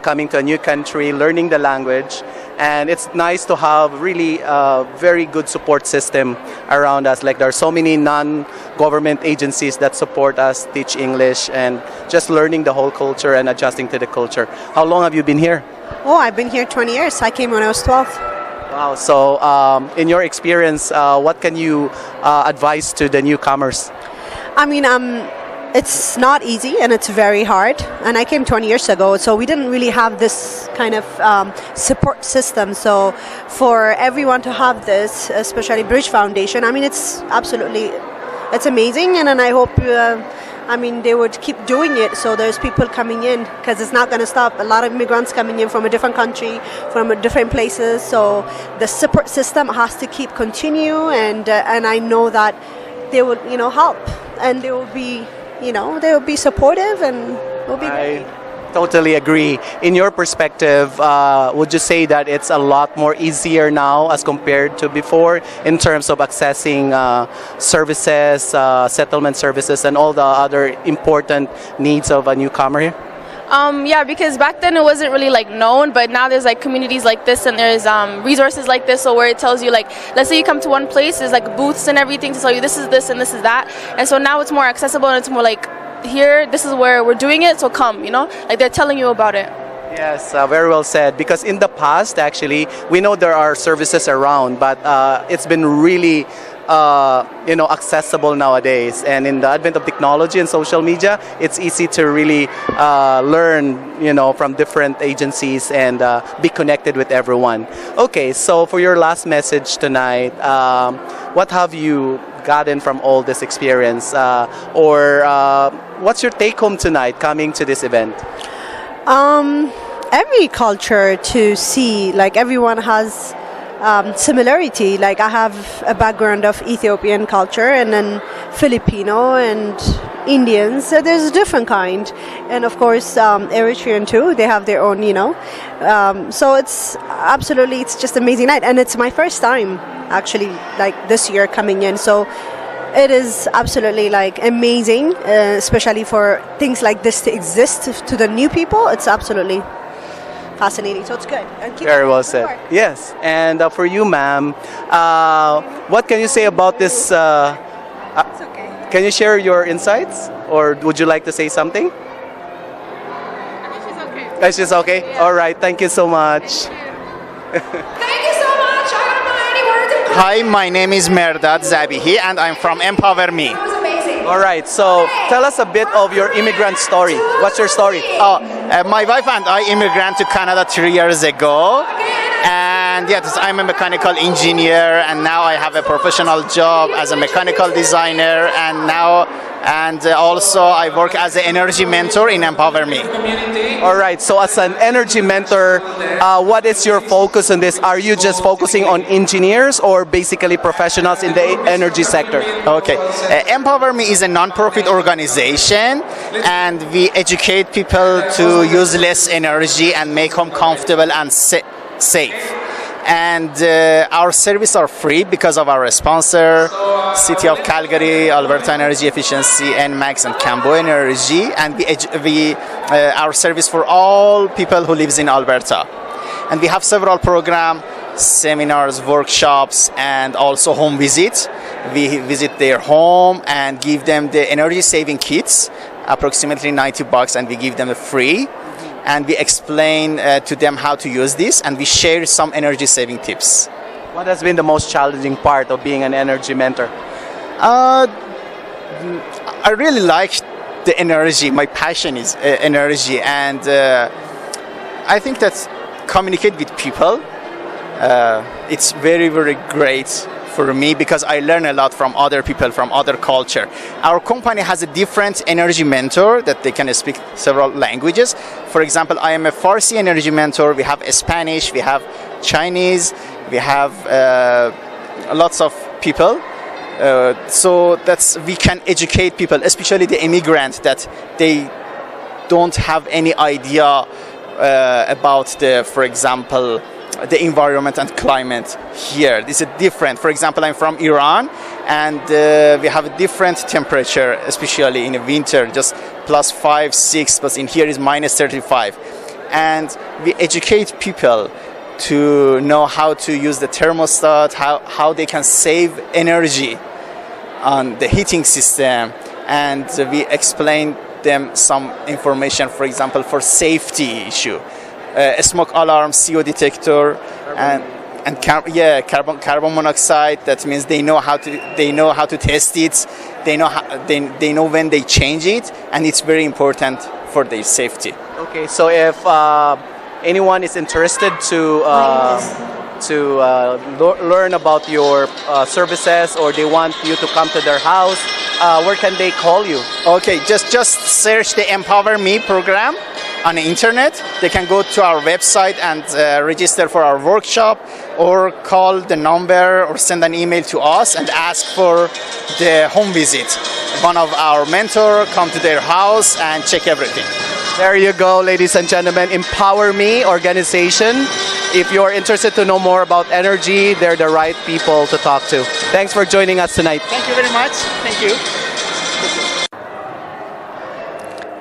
coming to a new country, learning the language, and it's nice to have really a very good support system around us. Like there are so many non-government agencies that support us, teach English, and just learning the whole culture and adjusting to the culture. How long have you been here? Oh, I've been here 20 years. I came when I was 12. Wow. So, in your experience, what can you advise to the newcomers? I mean, it's not easy and it's very hard. And I came 20 years ago, so we didn't really have this kind of support system. So for everyone to have this, especially Bridge Foundation, I mean, it's amazing. And then I hope, they would keep doing it. So there's people coming in because it's not going to stop. A lot of immigrants coming in from a different country, from different places. So the support system has to keep continue. And I know that they would, help, and they will be. They will be supportive and will be ready. Totally agree. In your perspective, would you say that it's a lot more easier now as compared to before in terms of accessing services, settlement services, and all the other important needs of a newcomer here? Yeah, because back then it wasn't really known, but now there's communities like this, and there's resources like this, so where it tells you let's say you come to one place, there's booths and everything to tell you this is this and this is that, and so now it's more accessible and it's more here, this is where we're doing it, so come, they're telling you about it. Yes, very well said. Because in the past, actually, we know there are services around, but it's been really accessible nowadays. And in the advent of technology and social media, it's easy to really learn, from different agencies and be connected with everyone. Okay, so for your last message tonight, what have you gotten from all this experience? Or what's your take home tonight coming to this event? Every culture to see, everyone has similarity. I have a background of Ethiopian culture and then Filipino and Indians, so there's a different kind, and of course Eritrean too, they have their own, so it's just amazing night, and it's my first time actually this year coming in, so it is absolutely amazing, especially for things like this to exist to the new people. It's absolutely fascinating, so it's good. And keep Very well said. Yes, and for you, ma'am, what can you say about this? It's okay. Can you share your insights, or would you like to say something? I think she's okay. That's just okay? Yeah. All right, thank you so much. Hi, my name is Merdad Zabihi and I'm from Empower Me. All right, so tell us a bit of your immigrant story. What's your story? My wife and I immigrated to Canada 3 years ago. And yes, I'm a mechanical engineer, and now I have a professional job as a mechanical designer, and also I work as an energy mentor in Empower Me. All right, so as an energy mentor, what is your focus on this? Are you just focusing on engineers or basically professionals in the energy sector? Okay, Empower Me is a non-profit organization, and we educate people to use less energy and make home comfortable and safe. And our services are free because of our sponsor, City of Calgary, Alberta Energy Efficiency, NMAX, and Cambo Energy. And our service for all people who lives in Alberta. And we have several programs, seminars, workshops, and also home visits. We visit their home and give them the energy saving kits, approximately $90, and we give them free. And we explain to them how to use this, and we share some energy saving tips. What has been the most challenging part of being an energy mentor? I really like the energy. My passion is energy, and I think that communicate with people, it's very, very great for me because I learn a lot from other people, from other culture. Our company has a different energy mentor that they can speak several languages. For example, I am a Farsi energy mentor. We have Spanish, we have Chinese, we have lots of people. So that's we can educate people, especially the immigrant, that they don't have any idea about for example, the environment and climate here. This is different. For example, I'm from Iran, and we have a different temperature, especially in the winter, just +5, 6, but in here is -35. And we educate people to know how to use the thermostat, how they can save energy on the heating system, and we explain them some information, for example, for safety issue. Smoke alarm, CO detector, and carbon monoxide. That means they know how to test it. They know when they change it, and it's very important for their safety. Okay, so if anyone is interested to learn about your services, or they want you to come to their house, where can they call you? Okay, just search the Empower Me program on the internet. They can go to our website and register for our workshop, or call the number or send an email to us and ask for the home visit. One of our mentors come to their house and check everything. There you go, ladies and gentlemen. Empower Me organization. If you're interested to know more about energy, they're the right people to talk to. Thanks for joining us tonight. Thank you very much. Thank you.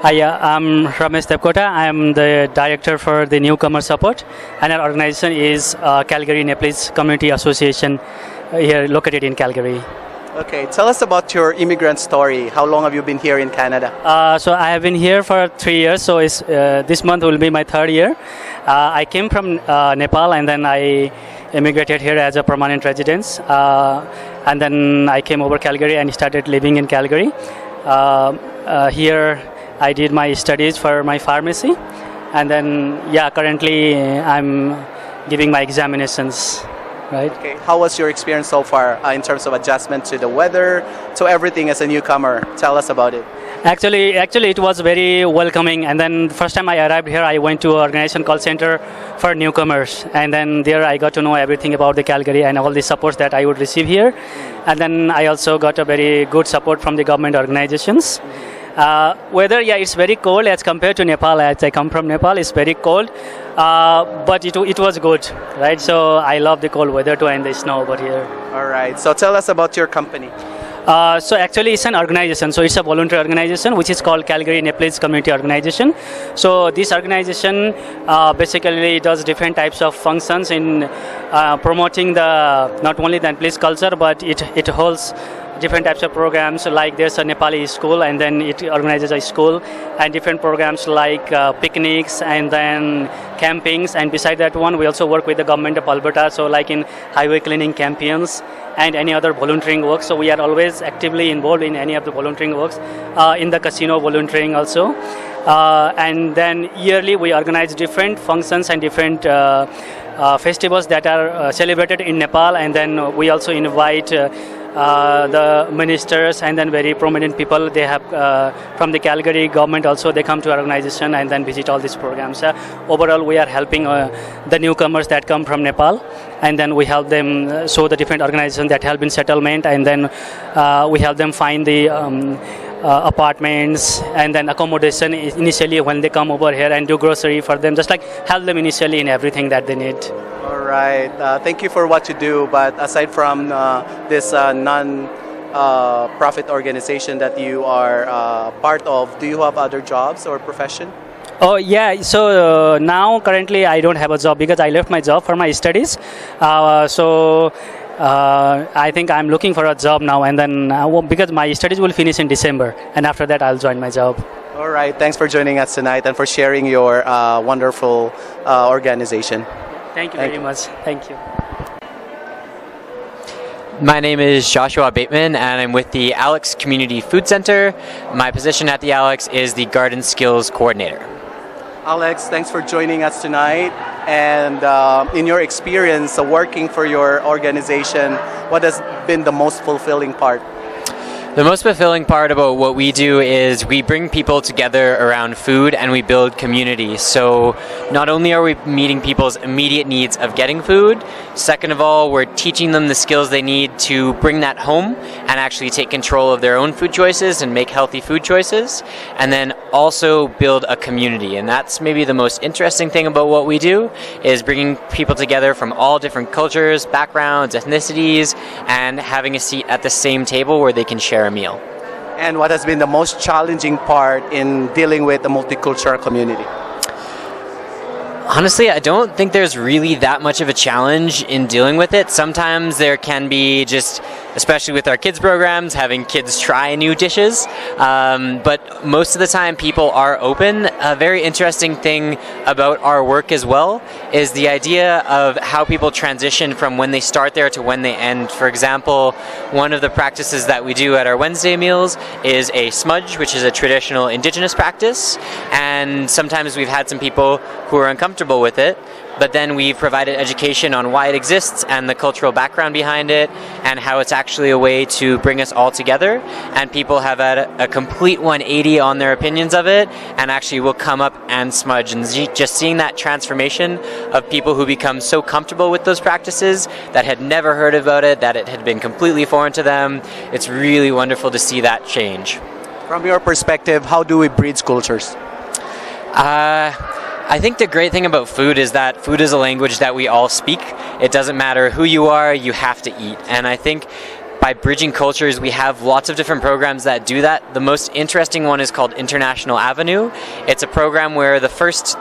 Hi, I'm Ramesh Depkota. I'm the director for the Newcomer Support, and our organization is Calgary Nepalese Community Association, here located in Calgary. Okay, tell us about your immigrant story. How long have you been here in Canada? So I have been here for 3 years, so this month will be my 3rd year. I came from Nepal, and then I immigrated here as a permanent resident. And then I came over Calgary and started living in Calgary. Here I did my studies for my pharmacy, and then currently I'm giving my examinations. Right. Okay. How was your experience so far in terms of adjustment to the weather, to everything as a newcomer? Tell us about it. Actually, it was very welcoming. And then first time I arrived here, I went to an organization called Center for Newcomers, and then there I got to know everything about the Calgary and all the supports that I would receive here. And then I also got a very good support from the government organizations. Weather, it's very cold as compared to Nepal. As I come from Nepal, it's very cold, but it was good, right? So I love the cold weather too, and the snow over here. All right. So tell us about your company. So actually it's an organization. So it's a voluntary organization which is called Calgary Nepalese Community Organization. So this organization basically does different types of functions in promoting not only the Nepalese culture, but it holds different types of programs, like there's a Nepali school, and then it organizes a school, and different programs like picnics and then campings. And beside that one, we also work with the government of Alberta, so like in highway cleaning campaigns and any other volunteering work. So we are always actively involved in any of the volunteering works, in the casino volunteering also. And then yearly we organize different functions and different festivals that are celebrated in Nepal, and then we also invite the ministers and then very prominent people. They have from the Calgary government also, they come to our organization and then visit all these programs. Overall, we are helping the newcomers that come from Nepal, and then we help them show the different organizations that help in settlement, and then we help them find the apartments and then accommodation initially when they come over here, and do grocery for them, just like help them initially in everything that they need. All right. Thank you for what you do. But aside from this non-profit organization that you are part of, do you have other jobs or profession? Oh yeah, so now currently I don't have a job because I left my job for my studies. So I think I'm looking for a job now, and then because my studies will finish in December, and after that I'll join my job. All right. Thanks for joining us tonight and for sharing your wonderful organization. Thank you very much. Thank you. My name is Joshua Bateman, and I'm with the Alex Community Food Center. My position at the Alex is the Garden Skills Coordinator. Alex, thanks for joining us tonight. And in your experience working for your organization, what has been the most fulfilling part? The most fulfilling part about what we do is we bring people together around food and we build community. So not only are we meeting people's immediate needs of getting food, second of all, we're teaching them the skills they need to bring that home and actually take control of their own food choices and make healthy food choices, and then also build a community. And that's maybe the most interesting thing about what we do, is bringing people together from all different cultures, backgrounds, ethnicities, and having a seat at the same table where they can share a meal. And what has been the most challenging part in dealing with the multicultural community? Honestly, I don't think there's really that much of a challenge in dealing with it. Sometimes there can be just, especially with our kids programs, having kids try new dishes. But most of the time people are open. A very interesting thing about our work as well is the idea of how people transition from when they start there to when they end. For example, one of the practices that we do at our Wednesday meals is a smudge, which is a traditional indigenous practice. And sometimes we've had some people who are uncomfortable with it, but then we've provided education on why it exists and the cultural background behind it and how it's actually a way to bring us all together, and people have had a complete 180 on their opinions of it and actually will come up and smudge. And just seeing that transformation of people who become so comfortable with those practices that had never heard about it, that it had been completely foreign to them, it's really wonderful to see that change. From your perspective, how do we bridge cultures? I think the great thing about food is that food is a language that we all speak. It doesn't matter who you are, you have to eat. And I think by bridging cultures, we have lots of different programs that do that. The most interesting one is called International Avenue. It's a program where the first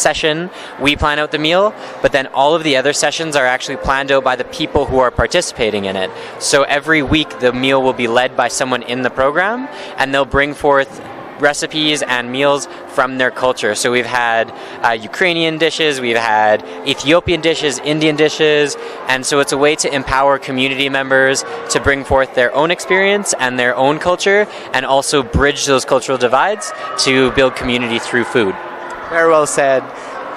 session we plan out the meal, but then all of the other sessions are actually planned out by the people who are participating in it. So every week the meal will be led by someone in the program, and they'll bring forth recipes and meals from their culture. So we've had Ukrainian dishes, we've had Ethiopian dishes, Indian dishes, and so it's a way to empower community members to bring forth their own experience and their own culture, and also bridge those cultural divides to build community through food. Very well said.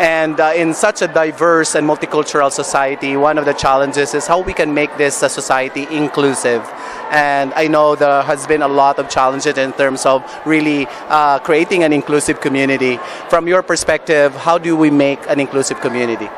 And in such a diverse and multicultural society, one of the challenges is how we can make this society inclusive. And I know there has been a lot of challenges in terms of really creating an inclusive community. From your perspective, how do we make an inclusive community?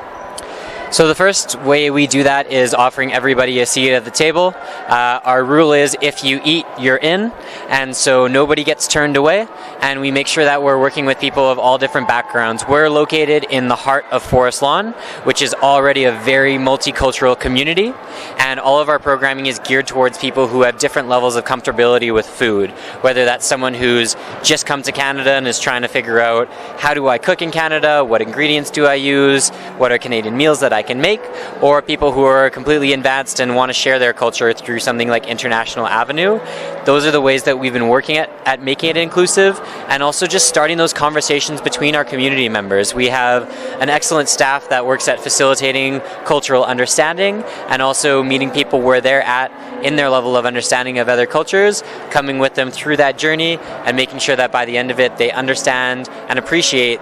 So the first way we do that is offering everybody a seat at the table. Our rule is if you eat, you're in, and so nobody gets turned away, and we make sure that we're working with people of all different backgrounds. We're located in the heart of Forest Lawn, which is already a very multicultural community, and all of our programming is geared towards people who have different levels of comfortability with food, whether that's someone who's just come to Canada and is trying to figure out, how do I cook in Canada, what ingredients do I use, what are Canadian meals that I can make, or people who are completely advanced and want to share their culture through something like International Avenue. Those are the ways that we've been working at making it inclusive, and also just starting those conversations between our community members. We have an excellent staff that works at facilitating cultural understanding and also meeting people where they're at in their level of understanding of other cultures, coming with them through that journey and making sure that by the end of it they understand and appreciate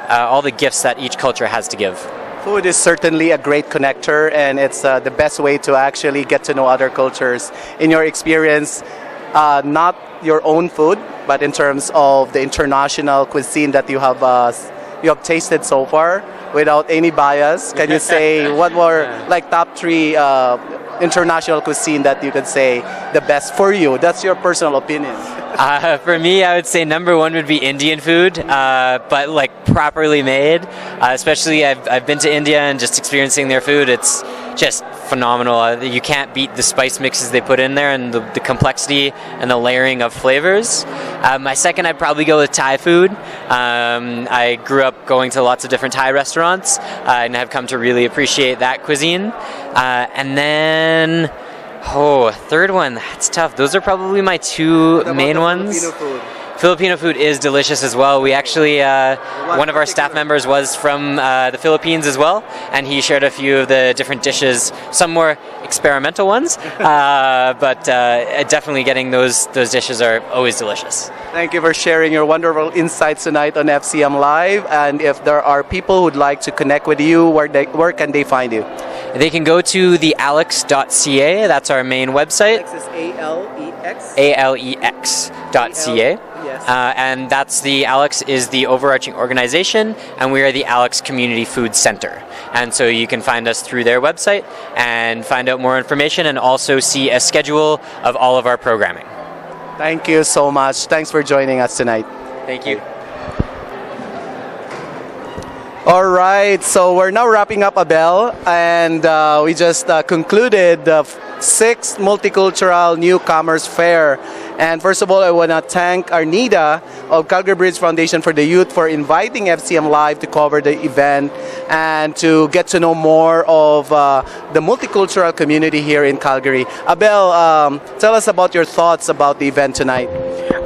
all the gifts that each culture has to give. Food is certainly a great connector, and it's the best way to actually get to know other cultures. In your experience, not your own food, but in terms of the international cuisine that you have tasted so far, without any bias, can you say what were like top 3 international cuisine that you could say the best for you? That's your personal opinion. For me, I would say number 1 would be Indian food, but like properly made. Especially, I've been to India and just experiencing their food. It's just phenomenal. You can't beat the spice mixes they put in there and the complexity and the layering of flavors. My second, I'd probably go with Thai food. I grew up going to lots of different Thai restaurants and have come to really appreciate that cuisine. And then, third one, that's tough. Those are probably my 2 main ones. Filipino food? Filipino food is delicious as well. We actually, one of our staff members was from the Philippines as well, and he shared a few of the different dishes, some more experimental ones, but definitely getting those dishes are always delicious. Thank you for sharing your wonderful insights tonight on FCM Live. And if there are people who'd like to connect with you, where can they find you? They can go to thealex.ca. That's our main website. Alex is ALEX. alex.ca. And that's the Alex is the overarching organization, and we are the Alex Community Food Center. And so you can find us through their website and find out more information, and also see a schedule of all of our programming. Thank you so much. Thanks for joining us tonight. Thank you. All right, so we're now wrapping up, Abel, and we just concluded the 6th Multicultural Newcomers Fair. And first of all, I want to thank Arnida of Calgary Bridge Foundation for the Youth for inviting FCM Live to cover the event and to get to know more of the multicultural community here in Calgary. Abel, tell us about your thoughts about the event tonight.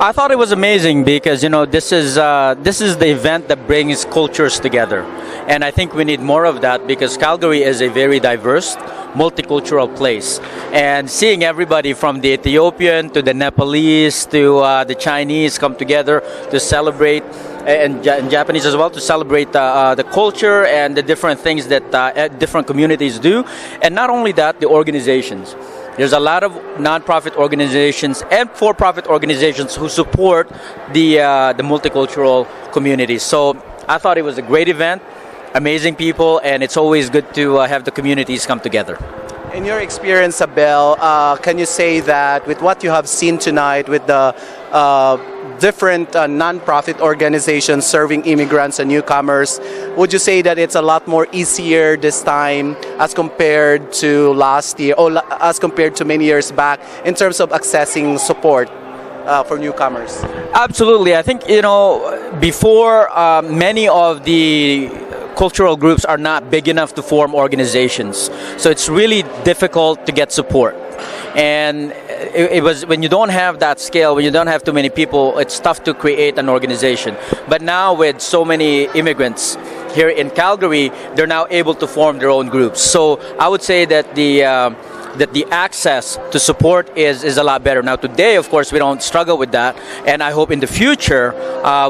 I thought it was amazing because this is the event that brings cultures together, and I think we need more of that because Calgary is a very diverse, multicultural place, and seeing everybody from the Ethiopian to the Nepalese to the Chinese come together to celebrate, and Japanese as well, to celebrate the culture and the different things that different communities do, and not only that, the organizations. There's a lot of non-profit organizations and for-profit organizations who support the multicultural community. So I thought it was a great event, amazing people, and it's always good to have the communities come together. In your experience, Abel, can you say that with what you have seen tonight with the different non-profit organizations serving immigrants and newcomers, would you say that it's a lot more easier this time as compared to last year or as compared to many years back in terms of accessing support for newcomers? Absolutely. I think, before many of the cultural groups are not big enough to form organizations. So it's really difficult to get support. And it was when you don't have that scale, when you don't have too many people, it's tough to create an organization. But now with so many immigrants here in Calgary, they're now able to form their own groups. So I would say that the access to support is a lot better. Now today, of course, we don't struggle with that, and I hope in the future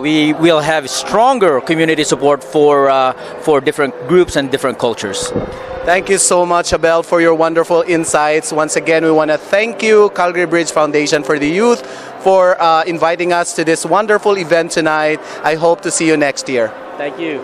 we will have stronger community support for different groups and different cultures. Thank you so much, Abel, for your wonderful insights. Once again, we want to thank you, Calgary Bridge Foundation for the Youth, for inviting us to this wonderful event tonight. I hope to see you next year. Thank you.